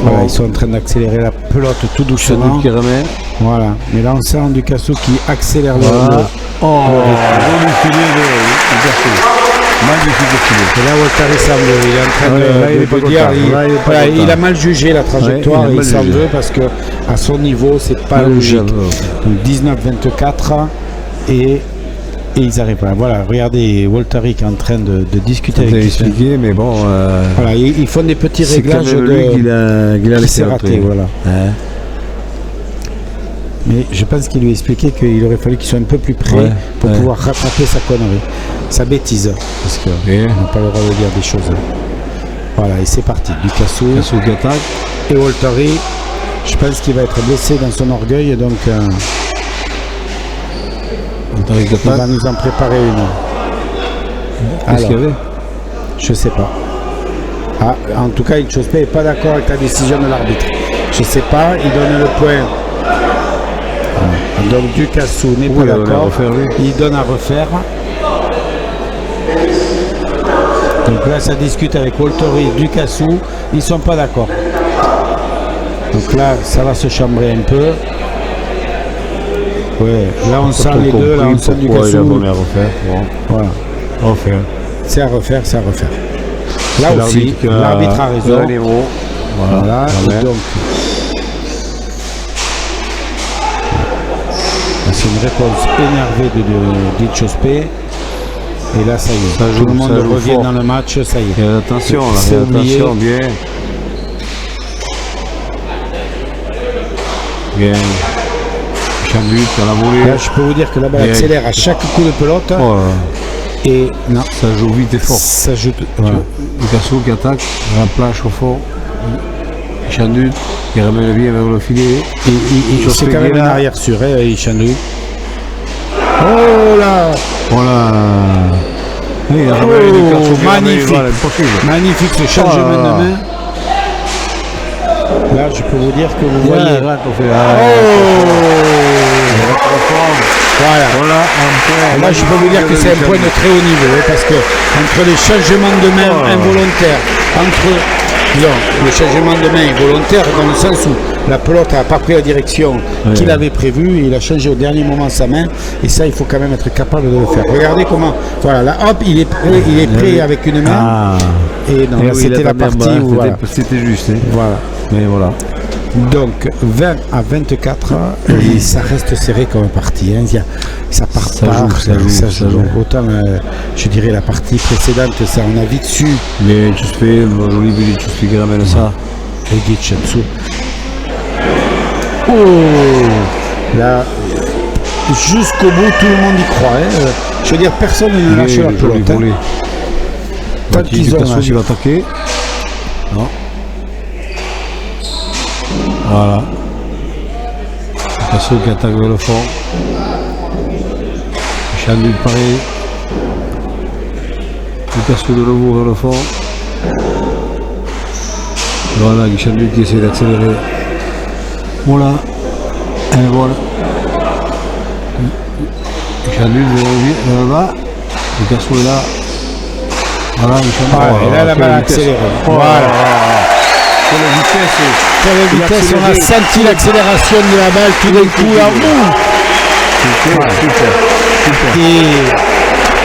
Voilà, ils sont en train d'accélérer la pelote tout doucement. Qui remet. Voilà, mais là on sent Ducassou qui accélère le joli filet de Ducassou. Magnifique filet. Et là Waltari s'en veut, il est en train de dire, il a mal jugé la trajectoire, il s'en veut parce que à son niveau c'est pas logique. Donc 19-24 et ils arrivent pas. Voilà, regardez Waltari qui est en train de discuter avec expliqué, mais bon. Voilà, ils font des petits réglages de lui qu'il a laissé rater. Voilà. Mais je pense qu'il lui a expliqué qu'il aurait fallu qu'il soit un peu plus près pour pouvoir rattraper sa connerie, sa bêtise. Parce qu'on n'a pas le droit de dire des choses. Voilà, et c'est parti. Ducassou qui attaque. Et Waltari, je pense qu'il va être blessé dans son orgueil, donc il va nous en préparer une. Qu'est-ce qu'il y avait? Je sais pas. Ah, en tout cas, Ilchospé n'est pas d'accord avec la décision de l'arbitre. Je sais pas, il donne le point. Donc Ducassou n'est pas d'accord, il donne à refaire. Donc là ça discute avec Waltari et Ducassou, ils sont pas d'accord. Donc là ça va se chambrer un peu. Ouais, là on sent les deux, là on sent Ducassou. Voilà. C'est à refaire, c'est à refaire. Là aussi, l'arbitre a raison. Voilà, donc c'est une réponse énervée d'Ilchospé. Et là, ça y est. Tout le monde revient dans le match, ça y est. Et attention, là, attention, bien. Bien. Chambut à la volée. Là, je peux vous dire que la balle accélère à chaque coup de pelote. Et non. Ça joue vite et fort. Ça joue. Voilà. Ducassou qui attaque, remplace au fond. Ichandu qui ramène bien vers le filet. C'est quand même un arrière sûr, Ichandu. Oh là! Voilà! Magnifique! Magnifique ce changement de main. Là, je peux vous dire que vous voyez. Voilà. Là, je peux vous dire que c'est un point de très haut niveau, parce que entre les changements de main involontaires, le changement de main est volontaire dans le sens où la pelote n'a pas pris la direction qu'il avait prévue et il a changé au dernier moment sa main et ça il faut quand même être capable de le faire. Regardez comment, voilà, là hop, il est prêt avec une main et non, c'était la partie où c'était juste. Voilà. Mais voilà. Donc 20 à 24 et ça reste serré comme partie. Ça part ça joue. Autant je dirais la partie précédente, ça on a vite su. Mais tu fais joli Ilchospé qui ramène ça. Et Ducassou. Là, jusqu'au bout, tout le monde y croit. Je veux dire, personne ne lâche la pelote. Tant qu'ils ont. Ducassou qui va attaquer. Non. Voilà. Ducassou qui attaque vers le fond. Ichandu pareil. Ducassou de nouveau vers le fond. Voilà, Ichandu qui essaie d'accélérer. Voilà. Et voilà. Ichandu vers le bas. Ducassou est là. Voilà, Ichandu. Et là, la balle accélérée. Voilà. Quelle vitesse, on a senti l'accélération de la balle tout d'un coup là. Super. Et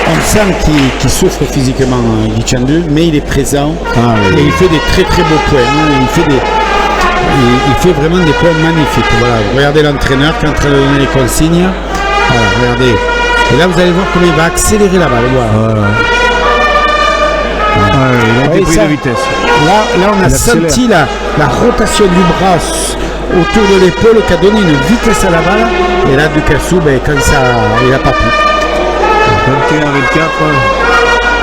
on sent qu'il souffre physiquement, Ichandu, mais il est présent et il fait des très très beaux points. Il fait vraiment des points magnifiques. Voilà, regardez l'entraîneur qui est en train de donner les consignes. Voilà, regardez. Et là vous allez voir comment il va accélérer la balle. Voilà. Il a été pris de vitesse. Là on a senti la rotation du bras autour de l'épaule qui a donné une vitesse à la balle. Et là Ducassou, quand ça, il n'a pas pu. 21 à 24,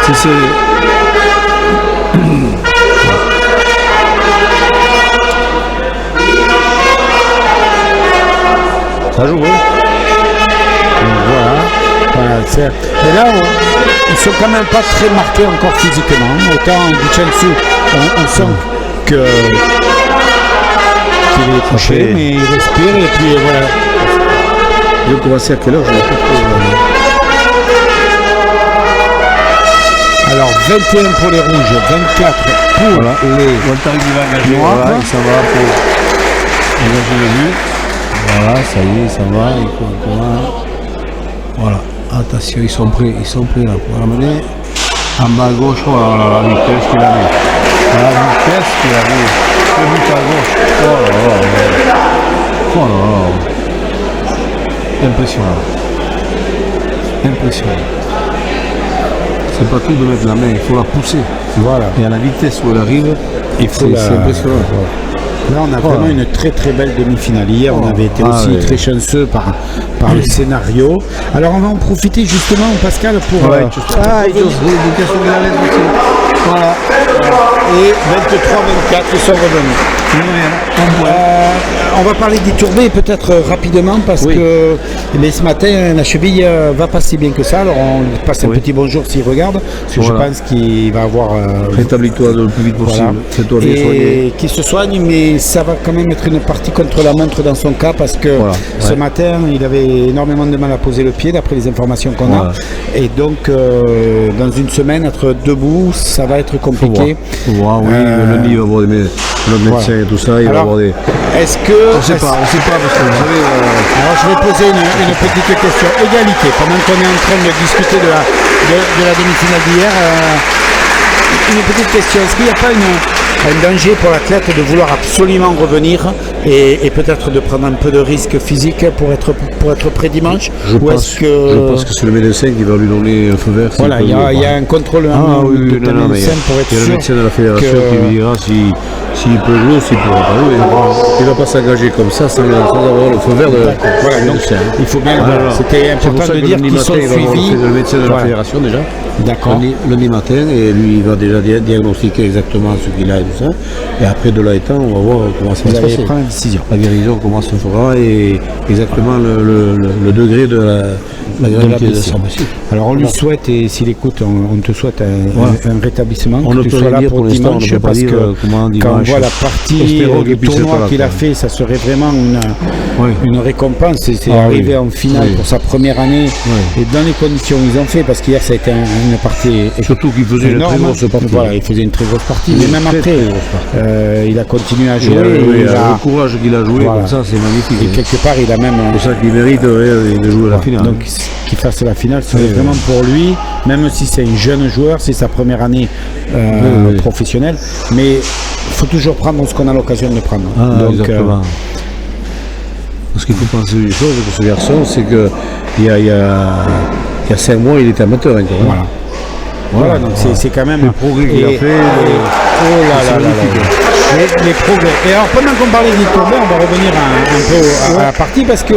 c'est serré. Ça joue, Mais là, ils sont quand même pas très marqués encore physiquement. Autant Ducassou, on sent qu'il est touché, mais il respire et puis voilà. Je vais commencer à quelle heure? Alors 21 pour les rouges, 24 pour les Waltari qui va engager, noirs. voilà, il s'en va pour engager le but. Voilà, ça y est, ça va, il faut voilà, attention, ils sont prêts là pour ramener en bas à gauche, la vitesse qu'il a mis. La vitesse qu'il a mis, le but à gauche. Oh là là. Impressionnant. C'est pas tout de mettre la main, il faut la pousser. Voilà. Et à la vitesse où elle arrive, c'est impressionnant. Là, on a vraiment une très très belle demi-finale. Hier, on avait été aussi très chanceux par le scénario. Alors, on va en profiter justement, Pascal, pour... Voilà. Et 23-24, ils sont revenus. On va parler des tourbés peut-être rapidement parce que ce matin, la cheville va pas si bien que ça. Alors, on lui passe un petit bonjour s'il regarde, parce que je pense qu'il va avoir... Rétablis-toi le plus vite possible. Fais-toi bien soigner. Et qui se soigne, mais ça va quand même être une partie contre la montre dans son cas parce que ce matin, il avait énormément de mal à poser le pied d'après les informations qu'on a. Et donc, dans une semaine, être debout, ça va être compliqué. Faut voir, lundi, il va voir le médecin et tout ça. Il va avoir des... Est-ce que... On sait pas, parce que vous savez... Alors, je vais poser une petite question. Égalité, pendant qu'on est en train de discuter de la demi-finale d'hier, une petite question. Est-ce qu'il n'y a pas un danger pour l'athlète de vouloir absolument revenir et peut-être de prendre un peu de risque physique pour être prêt dimanche? Je pense que c'est le médecin qui va lui donner un feu vert. Voilà, il y a un contrôle médecin pour être sûr. Il y a le médecin de la fédération qui lui dira s'il peut jouer ou s'il ne pourra pas jouer. Il ne va pas s'engager comme ça sans avoir le feu vert de médecin. Il faut bien c'était important de dire qu'ils sont suivis. Le médecin de la fédération déjà. D'accord. Lundi matin, et lui il va déjà diagnostiquer exactement ce qu'il a et tout ça. Et après de là étant, on va voir comment ça va se passer. Prendre la décision. La guérison, comment ça se fera et exactement le degré de la gravité de sa blessure. Alors on lui souhaite, et s'il écoute, on te souhaite un rétablissement. On ne peut sois rien là dire pour l'instant, dimanche, parce que quand on voit la partie du tournoi qu'il a fait, ça serait vraiment une récompense. C'est arrivé en finale pour sa première année et dans les conditions qu'ils ont fait, parce qu'hier ça a été une partie surtout qu'il faisait une très grosse partie. Voilà, il faisait une très grosse partie, mais même après il a continué à jouer. Le courage qu'il a joué comme ça, c'est magnifique. Et quelque part il a même... C'est ça qu'il mérite de jouer la finale. Donc qu'il fasse la finale, c'est vraiment pour lui, même si c'est un jeune joueur, c'est sa première année professionnelle, mais il faut toujours prendre ce qu'on a l'occasion de prendre. Donc, exactement. Parce qu'il faut penser une chose pour ce garçon, c'est qu'il y a 5 mois, il était amateur encore. Voilà, donc c'est quand même... Le progrès qu'il a fait... Les progrès. Et alors, pendant qu'on parlait des tournées, on va revenir un peu à la partie parce que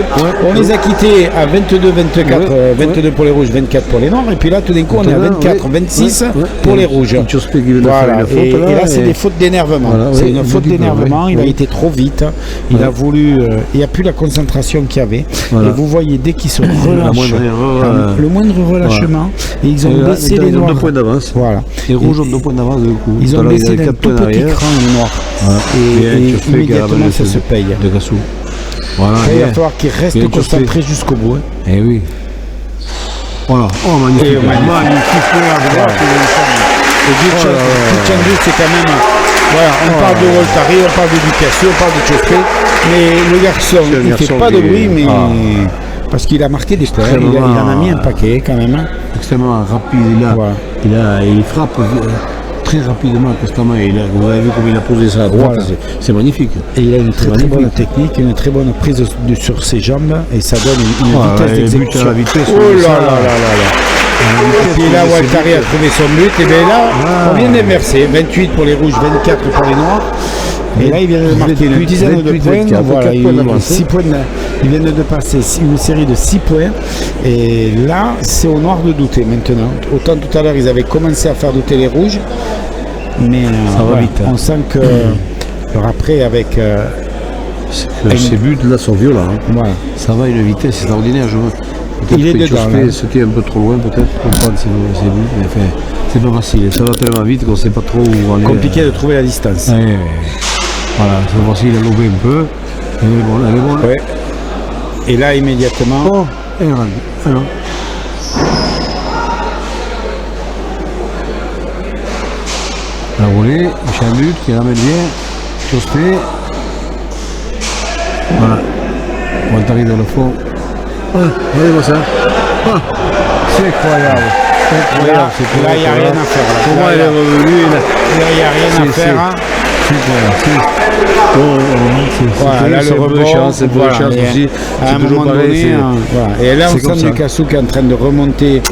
on les a quittés à 22-24, 22 pour les rouges, 24 pour les noirs, et puis là, tout d'un coup, on est à 24-26 pour les rouges. Voilà. Et là, c'est des fautes d'énervement. C'est une faute d'énervement. Il a été trop vite. Il a voulu... il n'y a plus la concentration qu'il y avait. Et vous voyez, dès qu'ils se relâchent, le moindre relâchement, et ils ont baissé les noirs. 2 points d'avance. Voilà. Les rouges ont 2 points d'avance de coup. Ils ont baissé d'un tout petit cran les noirs. Et immédiatement ça se paye. De Gassou. Voilà, il va falloir qu'il reste concentré jusqu'au bout. Eh oui. Voilà. Oh, magnifique. Magnifique. Et Tchandou, c'est quand même... Voilà, on parle de Waltari, on parle de Ducassio, on parle de Chespé, mais le garçon, il ne fait pas de bruit, mais... Parce qu'il a marqué des points, il en a mis un paquet quand même. Extrêmement rapide, il frappe très rapidement, constamment. Vous avez vu comme il a posé ça à droite, c'est magnifique. Et il a une très bonne technique, une très bonne prise sur ses jambes, et ça donne une vitesse d'exécution. Oh là là là Et puis là, Waltari a trouvé son but, et bien là, on vient d'inverser, 28 pour les rouges, 24 pour les noirs. Et là, il vient de marquer une dizaine de points. Voilà, ils viennent de passer une série de 6 points. Et là, c'est au noir de douter maintenant. Autant tout à l'heure, ils avaient commencé à faire douter les rouges. Mais ça va vite. On sent que après, avec... ces buts-là sont violents. Voilà. Ça va à une vitesse extraordinaire. Il est dedans. C'était un peu trop loin peut-être pour prendre ces buts. Mais enfin, c'est pas facile. Ça va tellement vite qu'on ne sait pas trop où aller. Compliqué de trouver la distance. Voilà, cette fois-ci il a lobé un peu. Elle est bonne. Ouais. Et là immédiatement. Oh, elle rentre. Alors. La volée, Chambut qui ramène bien, Chospé. Voilà. Guattari dans le fond. Regardez-moi ça. C'est incroyable. Là, il n'y a rien à faire. Comment elle est revenue Là, il n'y a rien à faire. Hein. Voilà, là, le rebond, c'est bonne chance aussi. À un moment donné, voilà. Et là, on sent Ducassou qui est en train de remonter.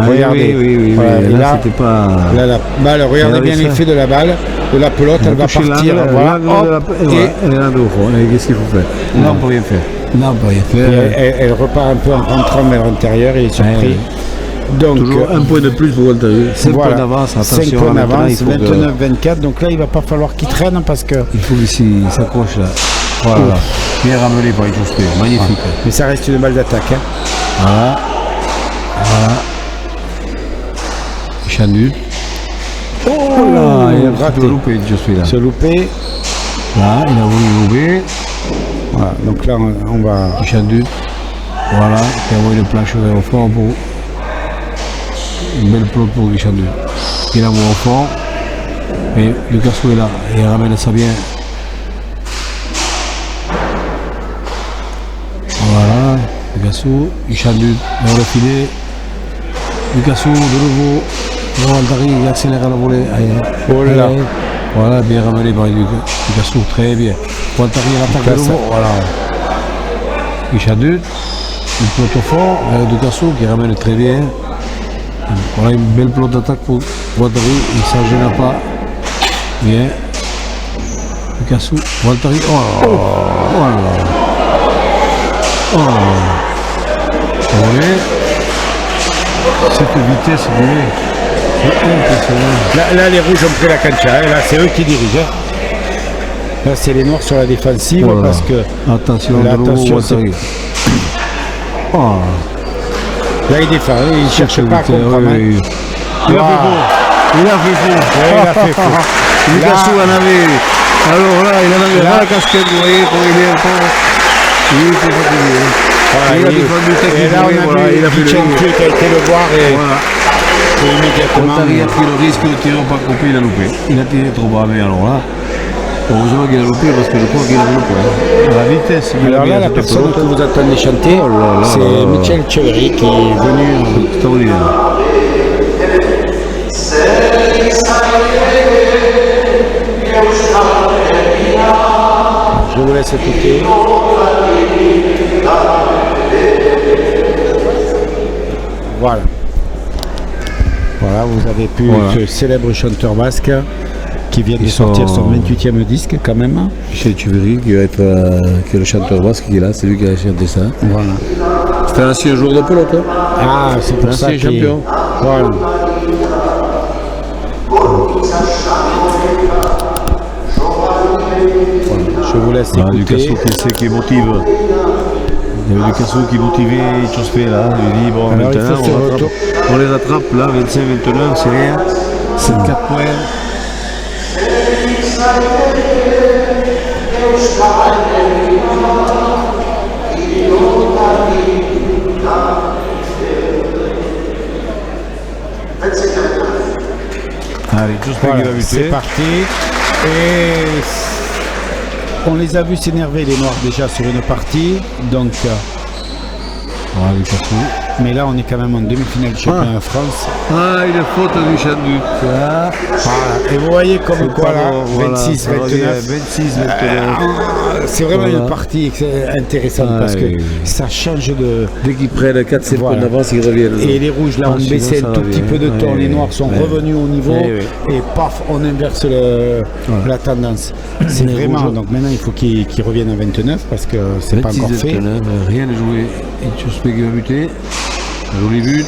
Regardez. Oui, voilà. mais là, c'était pas. Là, la balle, regardez bien l'effet de la balle, de la pelote, elle va partir. Voilà. Elle est là au fond. Qu'est-ce qu'il faut faire? Là, on ne peut rien faire. Là, on peut rien faire. Elle repart un peu en rentrant vers l'intérieur, il est surpris. Donc, toujours un point de plus pour Guattari. 5 points d'avance, attention. 5 points d'avance, 29-24. Donc là, il ne va pas falloir qu'il traîne parce que. Il faut qu'il s'accroche là. Voilà. Bien ramené par Chospé. Magnifique. Mais ça reste une balle d'attaque. Hein. Voilà. Chambut. Oh là, il a un petit peu loupé Chospé là. Se louper. Là, il a voulu louper. Voilà. Donc là, on va. Chambut. Voilà. Il a envoyé une planche vers le fond pour. Une belle pelote pour Richardou. Il a au fond. Et Ducassou est là. Il ramène ça bien. Voilà. Ducassou. Richardou dans le filet. Ducassou de nouveau. Guattari, il accélère à la volée. Oh là. Voilà, bien ramené par Ducassou. Très bien. Guattari attaque de nouveau. Voilà. Richardou. Une pelote au fond. Ducassou qui ramène très bien. Voilà une belle pelote d'attaque pour Guattari, il ne s'en gêne pas. Bien. Ducassou, Guattari. Oh cette vitesse, c'est impressionnant. Là, les rouges ont pris la cancha, hein. Là, c'est eux qui dirigent. Hein. Là, c'est les noirs sur la défensive parce que. Attention, là, attention, là, il défend, il ne cherche pas à comprendre. Il a fait faux. Ducassou en avait. Alors là, il en avait la casquette, vous voyez, pour il est un peu. Il était fatigué. Il a défendu techniquement. Il a fait le qui a été le voir et immédiatement. Guattari a pris le risque de tirer au pas coupé, il a loupé. Il a tiré trop bas, mais alors là. Heureusement qu'il a loupé parce que je crois qu'il a loupé. La vitesse. Alors là, la personne que vous entendez chanter, c'est Michel Chevry qui est venu. Extraordinaire. Je vous laisse écouter. Voilà. Voilà, vous avez pu ce célèbre chanteur basque qui vient de sortir son 28e disque quand même. Michel Chevry qui va être qui est le chanteur basque qui est là, c'est lui qui a chanté ça. Voilà. C'était un ancien joueur de pelote. Hein. Ah, c'est pour ça qu'il est champion. Voilà. Je vous laisse écouter. Ducassou qui motive. Il y avait Ducassou qui motivait Chospé là. Il dit bon, alors maintenant on les rattrape là, 25-29, c'est rien. C'est 4 points. Allez, voilà, c'est parti. Et on les a vus s'énerver les Noirs déjà sur une partie. Donc, voilà, Ducassou. Mais là, on est quand même en demi-finale du championnat de France. Ah, il est faute du Chambut. Voilà. Et vous voyez comme quoi là, 26, 29. 26, 29. C'est vraiment une partie intéressante parce que ça change de. Dès qu'ils prennent 4-7 points d'avance, ils reviennent. Et les rouges là ont baissé un tout petit peu de temps, les noirs sont revenus au niveau et paf, on inverse la tendance. C'est vraiment. Donc maintenant, il faut qu'ils reviennent à 29 parce que c'est pas encore fait. 29, rien n'est joué. Et Chospé qui va buter. Joli but.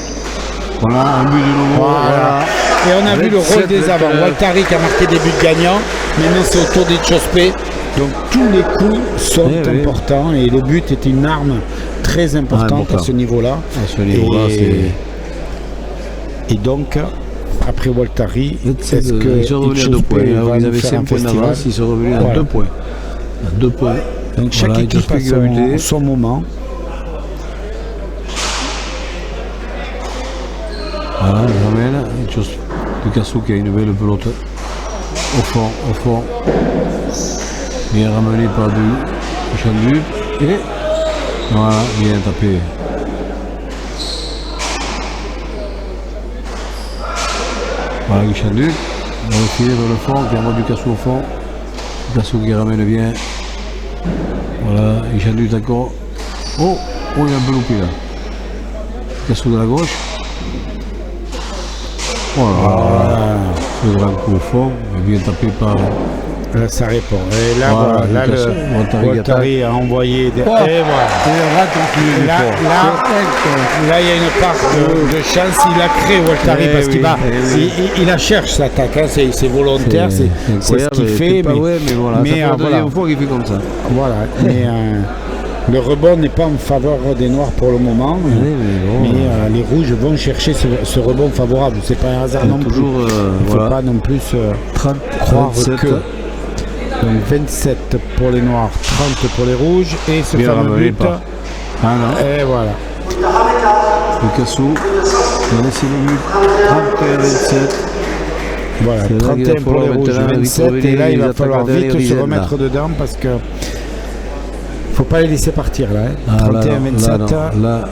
Voilà, un but de nouveau. Voilà. Et on a vu le rôle des avants. Guattari qui a marqué des buts gagnants. Maintenant, c'est au tour des Chospé. Donc, tous les coups sont importants. Et le but est une arme très importante à ce niveau-là. À ce niveau-là, et donc, après Guattari, est-ce que ils sont revenus à 2 points. Ils avaient 5 points d'avance. Ils sont revenus à 2 points. À 2 points. Donc, chaque équipe a son moment. Voilà, Jamel, Ducassou qui a une belle pelote. au fond. Bien ramené par Guichanduc. Et voilà, bien tapé. Voilà Guichanduc. On va filer vers le fond, qui envoie Ducassou au fond. Ducassou qui ramène bien. Voilà, Guichanduc d'accord. Oh, il a un peu loupé là. Ducassou de la gauche. Voilà. Le grand coup au fond, bien tapé par. Là, ça répond. Et là, Voilà, voilà, là le Waltari a envoyé des. Et voilà. Là, il y a une part de chance. Il a créé Waltari parce qu'il va. Il la cherche l'attaque. Hein, c'est volontaire. C'est ce qu'il fait. Mais voilà, mais ça fait la deuxième fois qu'il fait comme ça. Voilà. Mais le rebond n'est pas en faveur des Noirs pour le moment. Mais les Rouges vont chercher ce rebond favorable. C'est pas un hasard non plus. Il ne faut pas non plus croire que. Donc 27 pour les Noirs, 30 pour les Rouges et ce fameux but. Et voilà. Ducassou, il a laissé le but, 31-27. Voilà, 31 pour les Rouges, 27 et là il va falloir vite se remettre dedans parce que faut pas les laisser partir là. 31-27. Là,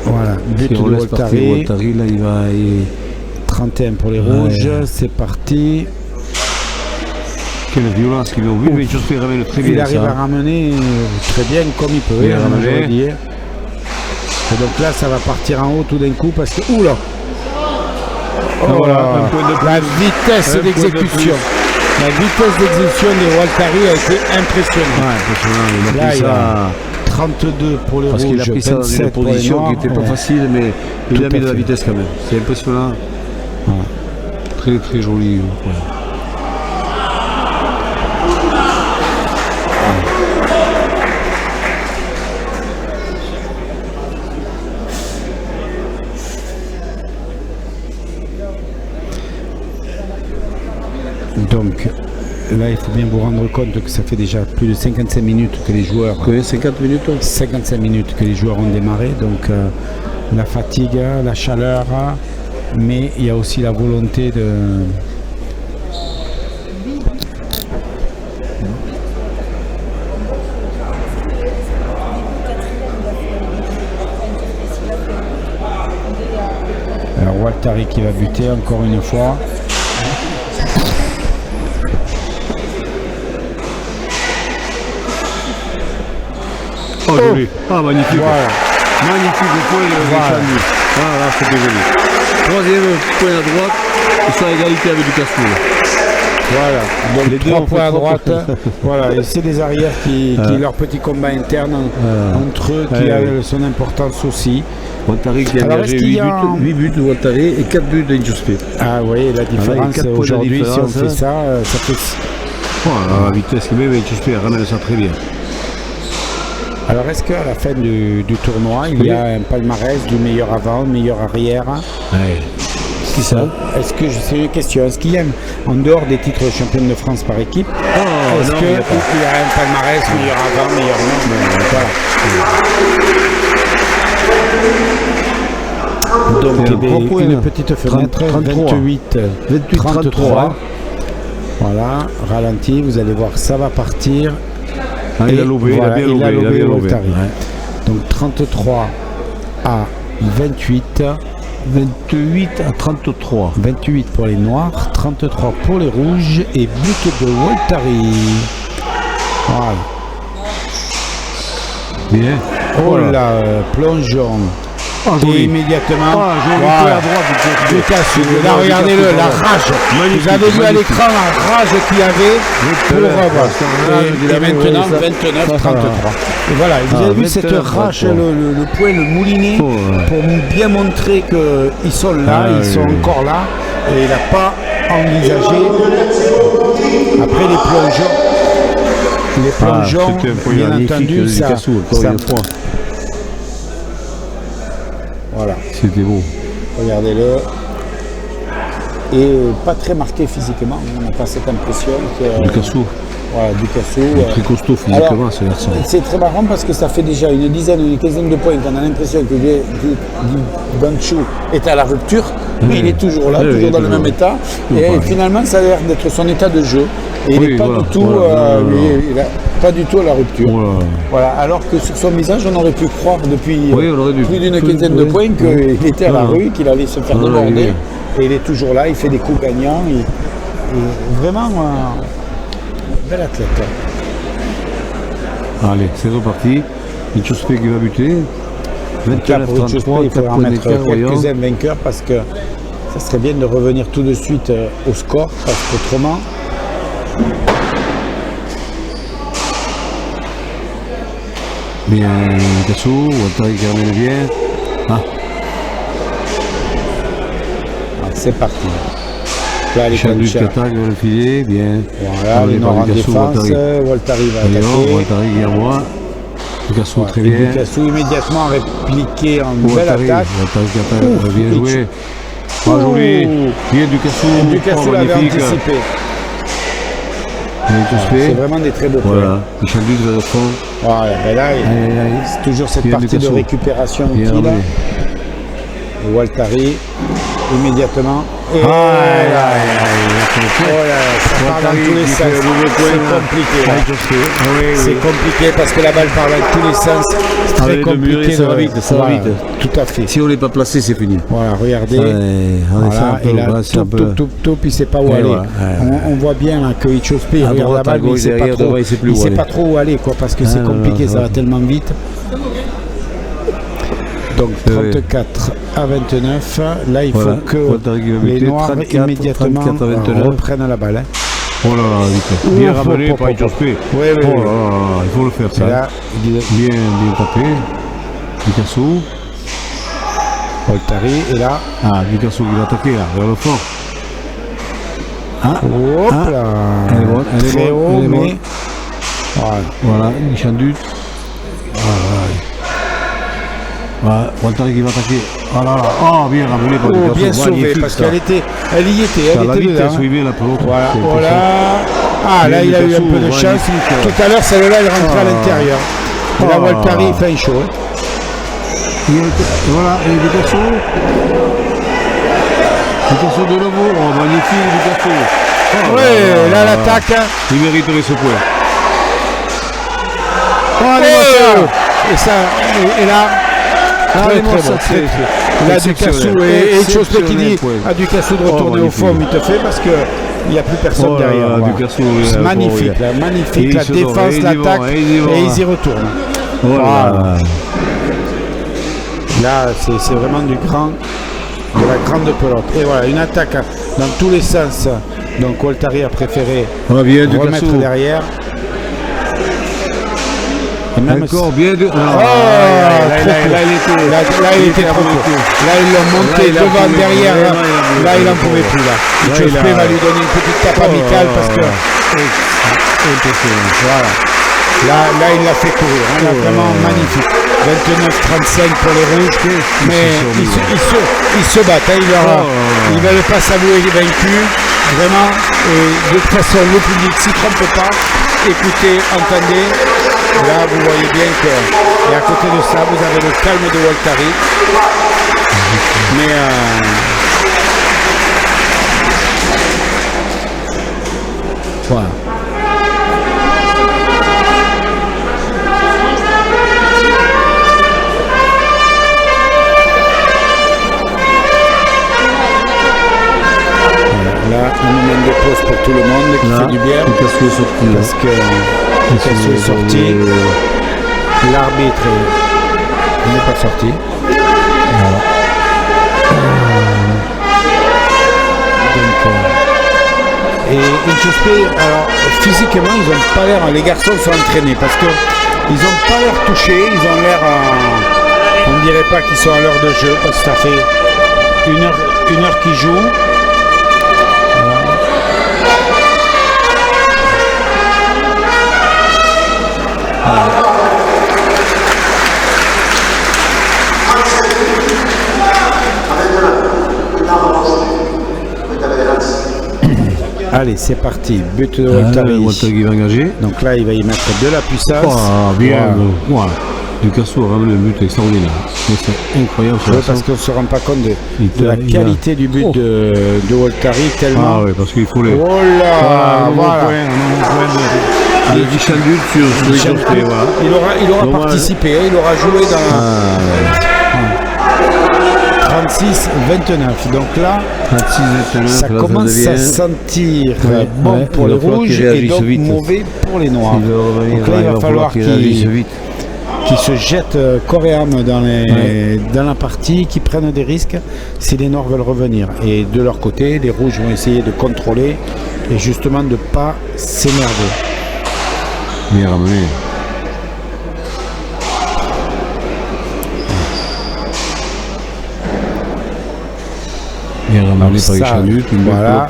voilà, but de Waltari. Là il va. 31 pour les Rouges, c'est parti. Quelle violence qu'il met au but, mais juste il ramène très bien. Il arrive à ramener très bien comme il peut. Et donc là, ça va partir en haut tout d'un coup parce que. Oula! Voilà, la vitesse d'exécution. La vitesse d'exécution de Waltari a été impressionnante. Là, il a 32 pour les Rouges. Parce qu'il a pris ça dans une position qui n'était pas facile, mais il a mis de la vitesse quand même. C'est impressionnant. Très très joli. Donc là, il faut bien vous rendre compte que ça fait déjà plus de 55 minutes que les joueurs. 50 minutes 55 minutes que les joueurs ont démarré. Donc la fatigue, la chaleur, mais il y a aussi la volonté de. Alors Waltari qui va buter encore une fois. Oh, joli. Ah, magnifique. Voilà. Magnifique le point de Guichanduc. Voilà, c'était joli. Troisième point à droite, ils sont à égalité avec Ducassou. Voilà, donc les 3 points à droite. Voilà, et c'est des arrières qui leur petit combat interne entre eux qui a son importance aussi. Waltari qui a engagé 8 buts de Waltari et 4 buts de Injuspé. Ah oui, la différence aujourd'hui, si on fait ça, ça fait. Voilà, la vitesse qu'il met, mais Injuspé ramène ça très bien. Alors est-ce qu'à la fin du tournoi, il y a un palmarès du meilleur avant, meilleur arrière? Qui ça? Est-ce que c'est une question? Est-ce qu'il y a en dehors des titres de champion de France par équipe, est-ce qu'il y a un palmarès meilleur avant, meilleur non? Donc une petite fenêtre 28-33. Voilà, ralenti, vous allez voir, ça va partir. Il a lobé, voilà, il a bien lobé. Donc 33 à 28. 28 à 33. 28 pour les Noirs, 33 pour les Rouges et but de Waltari. Voilà. Bien. Oh là, plongeon. Et immédiatement, à droite, Ducassou. Là, regardez-le, la rage. Vous avez vu à l'écran la rage qu'il y avait pour et maintenant 29-33. Et voilà, vous avez vu cette rage, le point, le moulinet, pour bien montrer qu'ils sont là, ils sont encore là, et il n'a pas envisagé. Après les plongeons, bien entendu, ça. Voilà. C'était beau. Regardez-le. Et pas très marqué physiquement. On n'a pas cette impression que. Ducassou. Voilà, Ducassou. Très costaud physiquement, ce garçon. C'est très marrant parce que ça fait déjà une dizaine, une quinzaine de points qu'on a l'impression que Guibanchou est à la rupture, mais il est toujours là, toujours dans le même état. Et finalement, ça a l'air d'être son état de jeu. Et il n'est pas, pas du tout à la rupture. Voilà. Alors que sur son visage, on aurait pu croire depuis plus d'une quinzaine de points qu'il était à la rue, qu'il allait se faire déborder. Et il est toujours là, il fait des coups gagnants. Vraiment, bel athlète. Allez, c'est reparti. Itchospé qui va buter. 29-33, il faudra en mettre quelques-uns vainqueurs parce que ça serait bien de revenir tout de suite au score parce qu'autrement. Bien, Cassou, Waltari qui ramène bien. C'est parti. Là, les Chandu qui attaque vers le filet, bien. Voilà, les Noirs en défense, Waltari va attaquer. Waltari qui envoie. Ducassou très bien. Ducassou immédiatement répliqué en belle attaque. Waltari qui attaque, bien joué. Pas joli. Bien Ducassou. Ducassou l'avait anticipé. C'est vraiment des très beaux points. Voilà, Chandu vers le fond. Voilà, ben là, c'est toujours cette partie de récupération qu'il a. Et Waltari, immédiatement. Et ça part dans tous les sens. C'est compliqué. C'est compliqué parce que la balle part dans tous les sens. C'est très compliqué. Ça va vite, ça va vite. Tout à fait. Si on n'est pas placé, c'est fini. Voilà, regardez. Voilà, et là, top, il ne sait pas où aller. On voit bien que Itchospé regarde la balle, mais il ne sait pas trop où aller, parce que c'est compliqué, ça va tellement vite. Donc 34 à 29, là il faut que les Noirs immédiatement reprennent la balle. Oh là là, vite. Bien ramené par Itchospé. Oui, il faut le faire ça. Là, bien tapé. Ducassou. Waltari est là. Ducassou qui va attaquer là, vers le fond. Hop là. Elle est bonne, très haut, mais. Voilà, Chandu. Waltari qui va attaquer. Bien ramené par Ducassou. Bien sauvé parce qu'elle y était. Elle était dedans. Suivez la pelote. Voilà. Là il a eu un peu de chance. Tout à l'heure, celle-là, elle rentrait à l'intérieur. Et là, Waltari fait un show. Voilà, et Ducassou. Ducassou de nouveau. Magnifique Ducassou. Là l'attaque. Il mériterait ce point. Et là. Très bon. Là, Ducassou et une chose qui dit à Ducassou de retourner au fond vite fait parce qu'il n'y a plus personne derrière. C'est magnifique, magnifique la défense, l'attaque et ils y retournent. Là, c'est vraiment de la grande pelote. Et voilà, une attaque dans tous les sens. Donc Waltari a préféré remettre derrière. Encore bien de. Là, il était trop court. Là, ils l'ont monté devant, derrière. Là, il n'en pouvait plus. Itchospé va lui donner une petite tape amicale parce que. Voilà. Là, il l'a fait courir. Là, vraiment magnifique. 29-35 pour les Rouges. Mais ils se battent. Ils ne veulent pas s'avouer vaincus. Vraiment. Et de toute façon, le public ne s'y trompe pas. Écoutez, entendez. Là, vous voyez bien que, et à côté de ça, vous avez le calme de Waltari. Mais voilà. Là, un moment de pause pour tout le monde qui fait du bien. Ducassou est sorti. Parce que Ducassou est sorti. L'arbitre n'est pas sorti. Voilà. Et Itchospé, alors physiquement, ils n'ont pas l'air, les garçons sont entraînés parce qu'ils n'ont pas l'air touchés, ils ont l'air, on ne dirait pas qu'ils sont à l'heure de jeu parce que ça fait une heure qu'ils jouent. Allez, c'est parti. But de Waltari. Waltari qui va engager. Donc là, il va y mettre de la puissance. Bien. Voilà. Ducasso a ramené un but extraordinaire. C'est incroyable. Parce qu'on ne se rend pas compte de la qualité du but de Waltari tellement. Ah oui, parce qu'il faut les. Oh là, voilà. Il aura participé, il aura joué dans 36-29. Donc là, 36-29, ça commence à sentir bon pour les rouges et donc mauvais pour les noirs. Donc là, il va falloir qu'ils se jettent corps et âme dans la partie, qu'ils prennent des risques si les noirs veulent revenir. Et de leur côté, les rouges vont essayer de contrôler et justement de ne pas s'énerver. Bien ramené. Bien ramené par Richard-Luc. Voilà.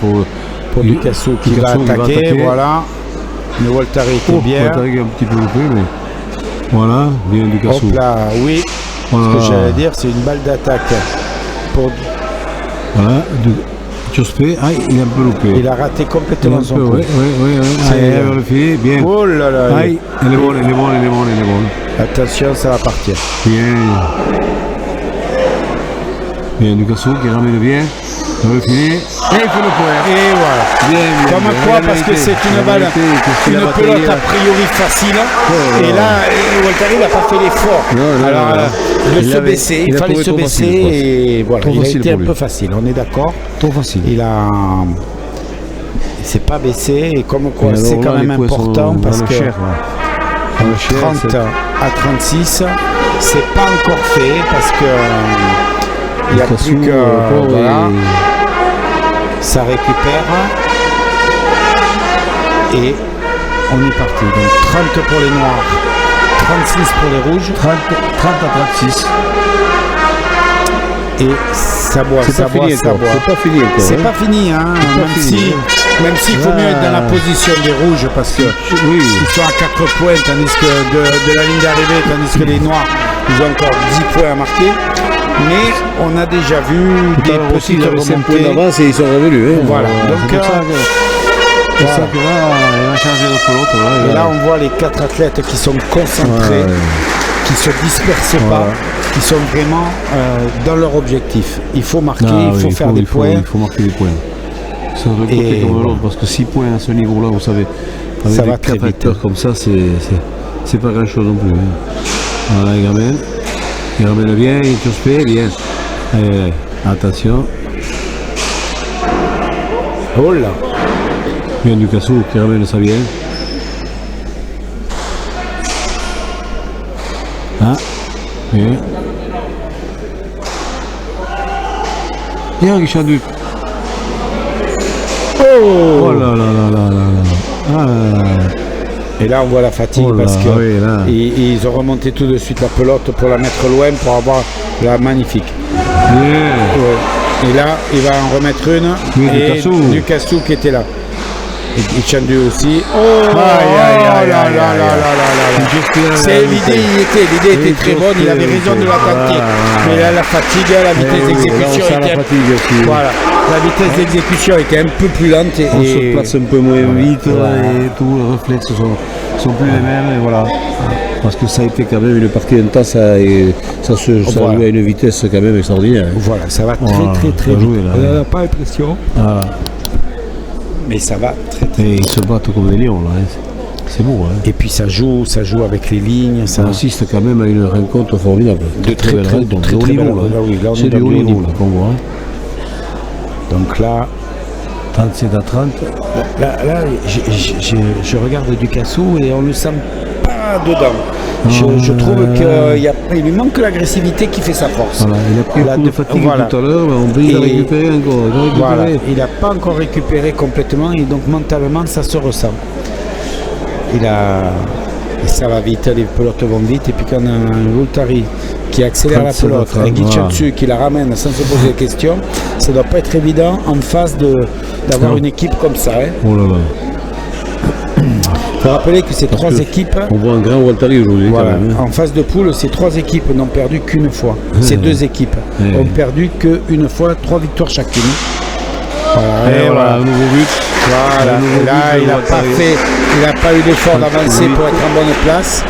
Pour Ducasso qui va attaquer. Voilà. Le Waltari qui est bien. Waltari qui est un petit peu loupé, mais voilà, bien Ducasso. Hop là, oui. Voilà. Ce que j'allais dire, c'est une balle d'attaque. Voilà. Jospé, il est un peu loupé. Il a raté complètement son coup. Oui. Vers le filet, bien. Oh là là. Elle est bonne. Attention, ça va partir. Bien, Ducasso qui ramène bien. Dans le filet. Et il fait le point. Et voilà. Bien. Comme quoi, parce que c'est une balle, une pelote a priori facile. Et là, Waltari n'a pas fait l'effort. Alors, de se baisser, il fallait se baisser. Et voilà, il a été un peu facile, on est d'accord. Trop facile. Il s'est pas baissé. Et comme quoi, c'est quand même important parce que 30 à 36, c'est pas encore fait parce que il n'y a plus que voilà, ça récupère et on est parti. Donc 30 pour les noirs, 36 pour les rouges, 30 à 36. Et ça boit. C'est pas fini encore. C'est pas fini, hein. Même s'il faut mieux être dans la position des rouges parce que ils sont à 4 points tandis que de la ligne d'arrivée, tandis que les noirs ils ont encore 10 points à marquer. Mais on a déjà vu des petites remontées d'avance et ils sont revenus. Voilà. Donc c'est pour ça que là, il a changé de pelote. Et là, on voit les 4 athlètes qui sont concentrés, qui ne se dispersent pas, qui sont vraiment dans leur objectif. Il faut marquer, il faut faire des points. Il faut marquer des points. C'est un côté comme l'autre, parce que 6 points à ce niveau-là, vous savez, avec ça va très 4 vite. acteurs comme ça, c'est pas grand-chose non plus. Voilà, il ramène bien, il touche bien. Allez, attention. Oh là. Bien Ducasso qui ramène ça bien. Bien. Bien Richard-Luc. Oh là là. Et là on voit la fatigue parce que ils ont remonté tout de suite la pelote pour la mettre loin pour avoir la magnifique. Et là il va en remettre une. Et Ducasso qui était là. Et Chandu aussi. C'est l'idée était très bonne, il avait raison de l'attaquer. Mais là la fatigue, la vitesse d'exécution était. Voilà. La vitesse d'exécution était un peu plus lente on se place un peu moins vite et tous les réflexes sont plus les mêmes et voilà. Parce que ça a été quand même une partie intense et ça joue à une vitesse quand même extraordinaire. Voilà, ça va très vite. On n'a pas l'impression. Mais ça va très et ils se battent comme des lions là. C'est beau. Et puis ça joue avec les lignes. Ça assiste quand même à une rencontre formidable. De très belle rencontre. Très niveau là. C'est du haut niveau là qu'on voit. Donc là, 37 à 30. Là je regarde Ducasso et on ne le sent pas dedans. Je trouve qu'il lui manque l'agressivité qui fait sa force. Voilà, il a pris un coup de fatigue tout à l'heure, il a récupéré encore. Voilà, il n'a pas encore récupéré complètement et donc mentalement ça se ressent. Et ça va vite, les pelotes vont vite et puis quand on a un Waltari qui accélère la pelote, un Guicciacciu qui la ramène sans se poser de questions, ça ne doit pas être évident en face d'avoir une équipe comme ça. Oh là là. Il faut rappeler que ces trois équipes. On voit un grand Waltari aujourd'hui. Voilà. En phase de poule, ces trois équipes n'ont perdu qu'une fois. Ces deux équipes ont perdu qu'une fois, 3 victoires chacune. Et voilà, un nouveau but. Voilà. nouveau Là, but de il n'a Waltari. pas eu d'effort d'avancer 38. pour être en bonne place.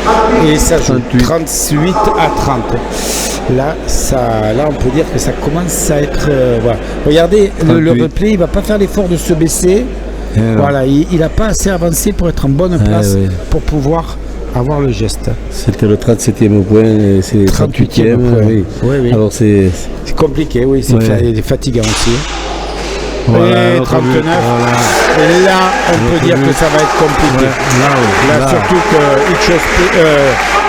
Et ça joue 38. 38 à 30. Là, on peut dire que ça commence à être... voilà. Regardez, le 38. replay, il ne va pas faire l'effort de se baisser. Voilà, il n'a pas assez avancé pour être en bonne place pour pouvoir avoir le geste. C'était le 37e point et c'est le 38e. Oui. Oui. Alors c'est compliqué, oui, c'est fatigant aussi. voilà, Et 39. Voilà. Et là, on peut dire que ça va être compliqué. Là, surtout que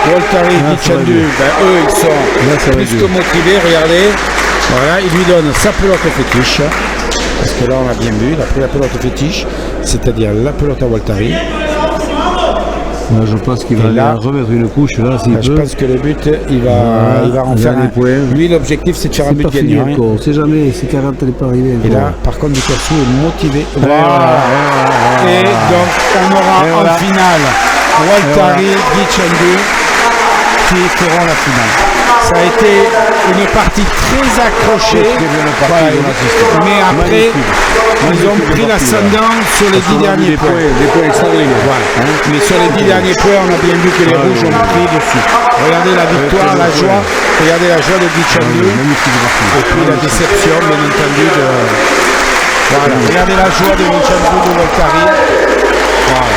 Waltari et Dichandu, eux, ils sont plus que motivés. Regardez, voilà, il lui donne sa pelote fétiche. Parce que là, on a bien vu, il a pris la pelote fétiche, c'est-à-dire la pelote à Waltari. Là, je pense qu'il va aller remettre une couche là. Je pense que le but, il va en faire un. Lui, l'objectif, c'est de faire un but gagnant. On ne sait jamais si 40 n'est pas arrivé. Et là, par contre, Ducassou est motivé. Voilà. Et donc, on aura en finale Waltari, Dichandu qui feront la finale. Ça a été une partie très accrochée. Mais après, ils ont pris l'ascendant sur les 10 derniers points. Mais sur les 10 derniers points, on a bien vu que les rouges ont pris dessus. Regardez la victoire, la joie. Regardez la joie de Dichandu. Et puis la déception, bien entendu, de... Voilà. Regardez la joie de Dichandu de Waltari. Voilà.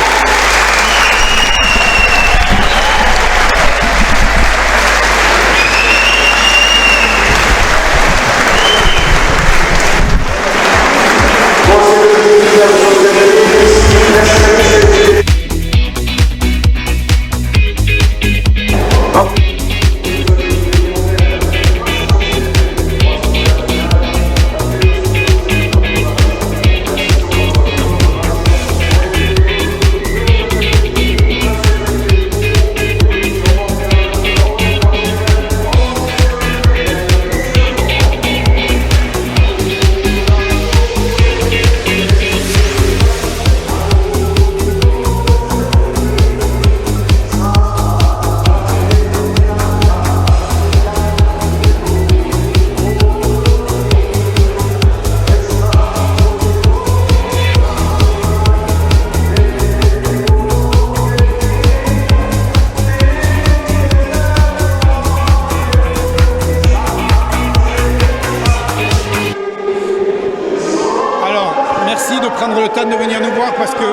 Prendre le temps de venir nous voir parce que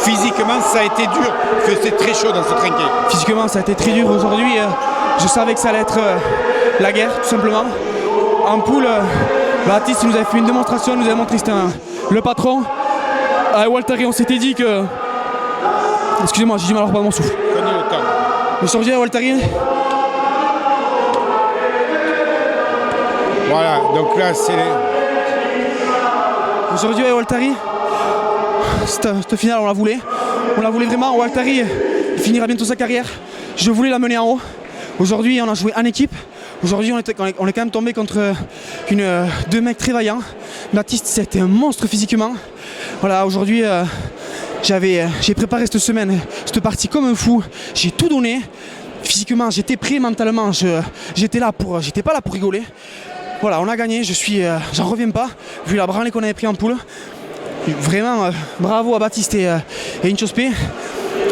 physiquement ça a été dur, c'est très chaud dans ce trinquet. Physiquement ça a été très dur aujourd'hui, je savais que ça allait être la guerre tout simplement. En poule, Baptiste nous avait fait une démonstration, nous avait montré que c'était le patron. À Waltari on s'était dit que... Excusez-moi, j'ai du mal à reprendre mon souffle. Prenez le temps. Aujourd'hui à Waltari. Voilà, donc là c'est... Aujourd'hui à Waltari, cette finale on la voulait vraiment. Waltari il finira bientôt sa carrière, je voulais la mener en haut. Aujourd'hui on a joué en équipe, aujourd'hui on est quand même tombé contre deux mecs très vaillants. Baptiste c'était un monstre physiquement. Voilà, aujourd'hui j'ai préparé cette semaine, cette partie comme un fou, j'ai tout donné. Physiquement j'étais prêt, mentalement j'étais pas là pour rigoler. Voilà, on a gagné, j'en reviens pas, vu la branlée qu'on avait pris en poule. Vraiment, bravo à Baptiste et Inchospé.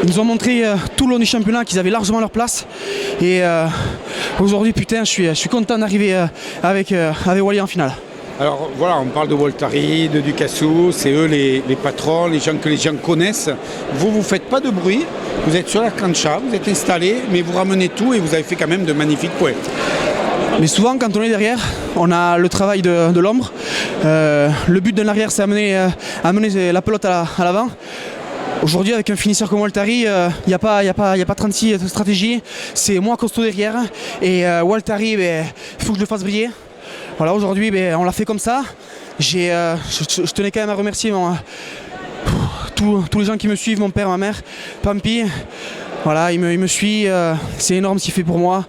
Ils nous ont montré tout le long du championnat qu'ils avaient largement leur place. Et aujourd'hui, putain, je suis content d'arriver avec Wally en finale. Alors voilà, on parle de Waltari, de Ducassou, c'est eux les patrons, les gens que les gens connaissent. Vous faites pas de bruit, vous êtes sur la cancha, vous êtes installés, mais vous ramenez tout et vous avez fait quand même de magnifiques points. Mais souvent, quand on est derrière, on a le travail de l'ombre. Le but de l'arrière, c'est amener la pelote à l'avant. Aujourd'hui, avec un finisseur comme Waltari, il n'y a pas 36 de stratégie. C'est moi costaud derrière. Et Waltari, il faut que je le fasse briller. Voilà, aujourd'hui, on l'a fait comme ça. Je tenais quand même à remercier tous les gens qui me suivent, mon père, ma mère, Pampi. Voilà, il me suit. C'est énorme ce qu'il fait pour moi.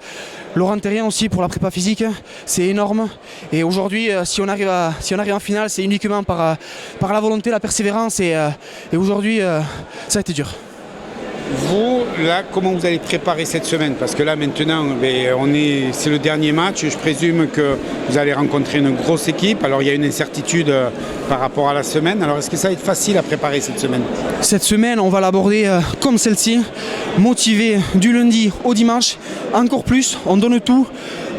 Laurent Terrien aussi pour la prépa physique, c'est énorme. Et aujourd'hui, si on arrive en finale, c'est uniquement par la volonté, la persévérance. Et aujourd'hui, ça a été dur. vous, là, comment vous allez préparer cette semaine? Parce que là, maintenant, c'est le dernier match. Je présume que vous allez rencontrer une grosse équipe. Alors, il y a une incertitude par rapport à la semaine. Alors, est-ce que ça va être facile à préparer cette semaine? Cette semaine, on va l'aborder comme celle-ci, motivé du lundi au dimanche, encore plus, on donne tout,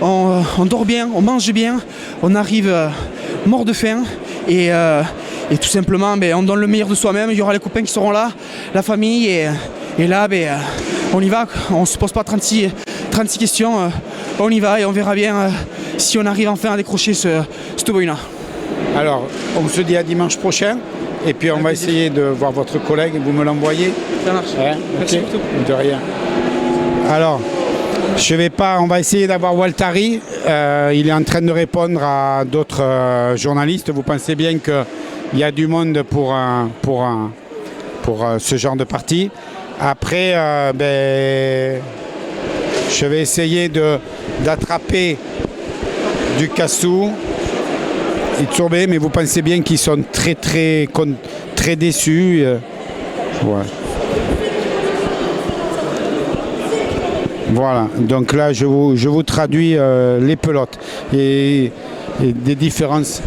on dort bien, on mange bien, on arrive mort de faim et tout simplement on donne le meilleur de soi-même. Il y aura les copains qui seront là, la famille et là on y va, on ne se pose pas 36 questions, on y va et on verra bien si on arrive enfin à décrocher cette boïna. Alors, on se dit à dimanche prochain. Et puis on va essayer de voir votre collègue, vous me l'envoyez. Ça marche. Ouais, Merci okay. beaucoup. De rien. Alors, on va essayer d'avoir Waltari. Il est en train de répondre à d'autres journalistes. Vous pensez bien qu'il y a du monde pour ce genre de partie. Après, je vais essayer d'attraper du Cassou. Iturbe, mais vous pensez bien qu'ils sont très déçus. Ouais. Voilà, donc là je vous traduis les pelotes et des différences.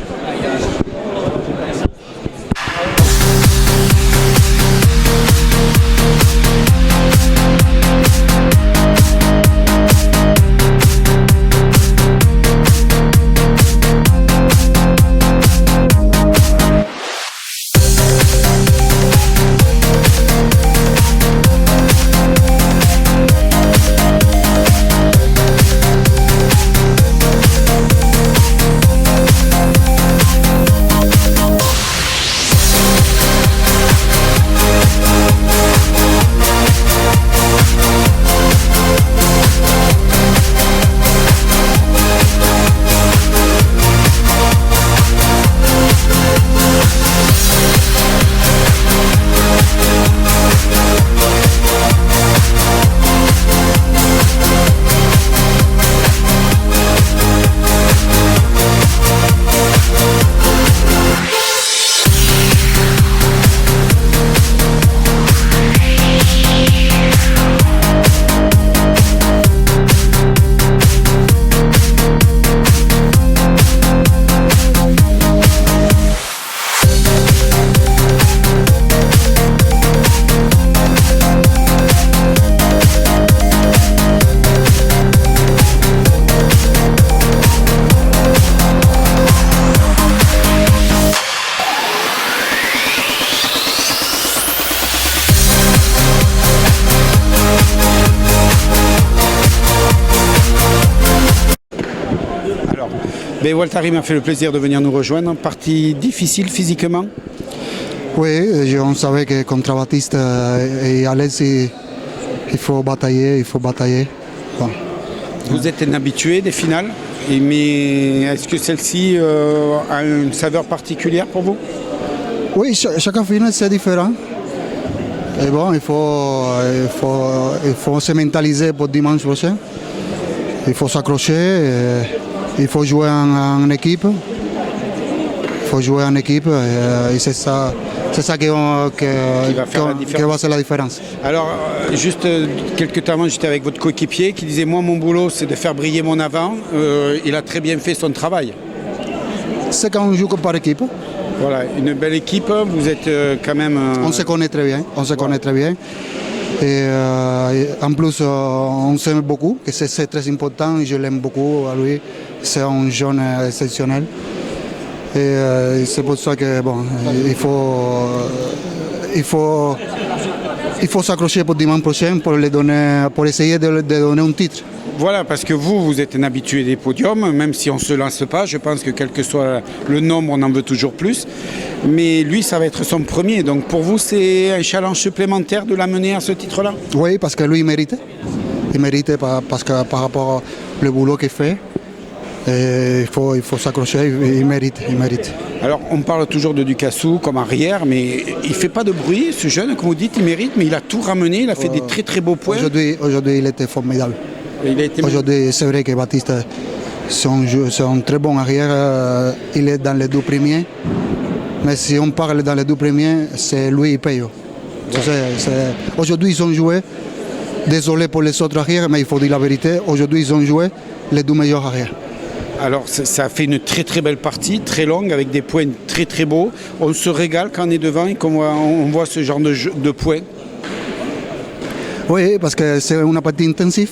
Waltari m'a fait le plaisir de venir nous rejoindre. Partie difficile physiquement? Oui, on savait que contre Baptiste et Alessi, il faut batailler. Bon. Vous êtes un habitué des finales, mais est-ce que celle-ci a une saveur particulière pour vous? Oui, chaque finale c'est différent. Et bon, il faut se mentaliser pour dimanche prochain. Il faut s'accrocher. Il faut jouer en équipe. Et c'est ça qui va faire la différence. Alors, juste quelques temps avant, j'étais avec votre coéquipier qui disait « Moi, mon boulot, c'est de faire briller mon avant. » Il a très bien fait son travail. C'est quand on joue par équipe. Voilà, une belle équipe. Vous êtes quand même... On se connaît très bien. Et en plus, on s'aime beaucoup, et c'est très important. Je l'aime beaucoup à lui. C'est un jeune exceptionnel. Et c'est pour ça que il faut s'accrocher pour dimanche prochain pour essayer de donner un titre. Voilà, parce que vous êtes un habitué des podiums, même si on ne se lance pas. Je pense que quel que soit le nombre, on en veut toujours plus. Mais lui, ça va être son premier. Donc pour vous, c'est un challenge supplémentaire de l'amener à ce titre-là? Oui, parce que lui, il mérite. Il mérite parce que par rapport au boulot qu'il fait. Et il faut s'accrocher, il mérite. Alors on parle toujours de Ducassou comme arrière, mais il ne fait pas de bruit, ce jeune, comme vous dites, il mérite, mais il a tout ramené, il a fait des très très beaux points. Aujourd'hui il était formidable. Aujourd'hui c'est vrai que Baptiste, c'est un très bon arrière, il est dans les deux premiers, mais si on parle dans les deux premiers, c'est lui qui paye. Tu sais, aujourd'hui, ils ont joué, désolé pour les autres arrières, mais il faut dire la vérité, aujourd'hui, ils ont joué les deux meilleurs arrières. Alors ça a fait une très très belle partie, très longue, avec des points très très beaux. On se régale quand on est devant et qu'on voit ce genre de points. Oui, parce que c'est une partie intensive.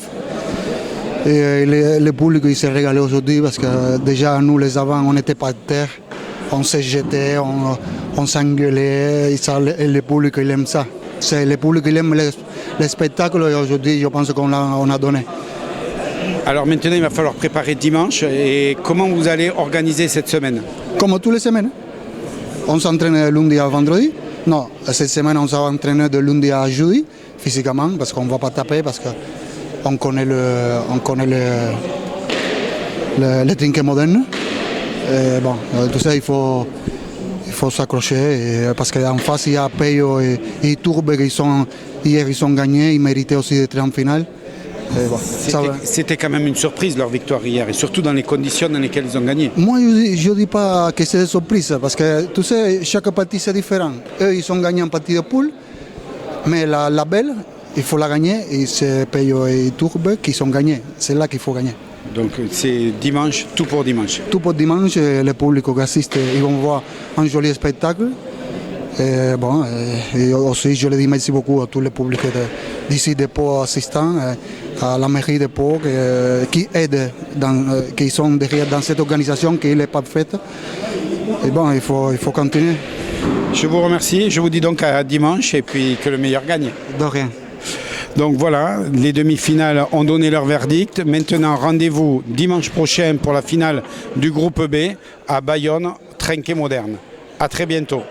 Et le public il s'est régalé aujourd'hui parce que déjà nous les avant on n'était pas à terre, on s'est jeté, on s'engueulait, et le public il aime ça. C'est le public il aime le spectacle et aujourd'hui je pense qu'on a donné. Alors maintenant il va falloir préparer dimanche et comment vous allez organiser cette semaine? Comme toutes les semaines, on s'entraîne de lundi à vendredi. Non, cette semaine on s'est entraîné de lundi à jeudi physiquement parce qu'on ne va pas taper parce que on connaît les trinquets modernes. Et bon, tout ça, il faut s'accrocher parce qu'en face, il y a Peyo et Tourbe hier ils ont gagné, ils méritaient aussi d'être en finale. Bon, c'était quand même une surprise leur victoire hier et surtout dans les conditions dans lesquelles ils ont gagné. Moi, je ne dis pas que c'est une surprise parce que tu sais, chaque partie c'est différent. Eux, ils ont gagné en partie de poule, mais la belle, il faut la gagner et c'est Peyo et Tourbe qui sont gagnés. C'est là qu'il faut gagner. Donc c'est dimanche, tout pour dimanche. Tout pour dimanche, le public qui assiste, ils vont voir un joli spectacle. Et bon, et aussi je le dis merci beaucoup à tout le public d'ici des Pau assistants, à la mairie de Pau qui aide, qui sont derrière dans cette organisation qui n'est pas faite. Et bon, il faut continuer. Je vous remercie, je vous dis donc à dimanche et puis que le meilleur gagne. De rien. Donc voilà, les demi-finales ont donné leur verdict. Maintenant, rendez-vous dimanche prochain pour la finale du groupe B à Bayonne, Trinquet Moderne. À très bientôt.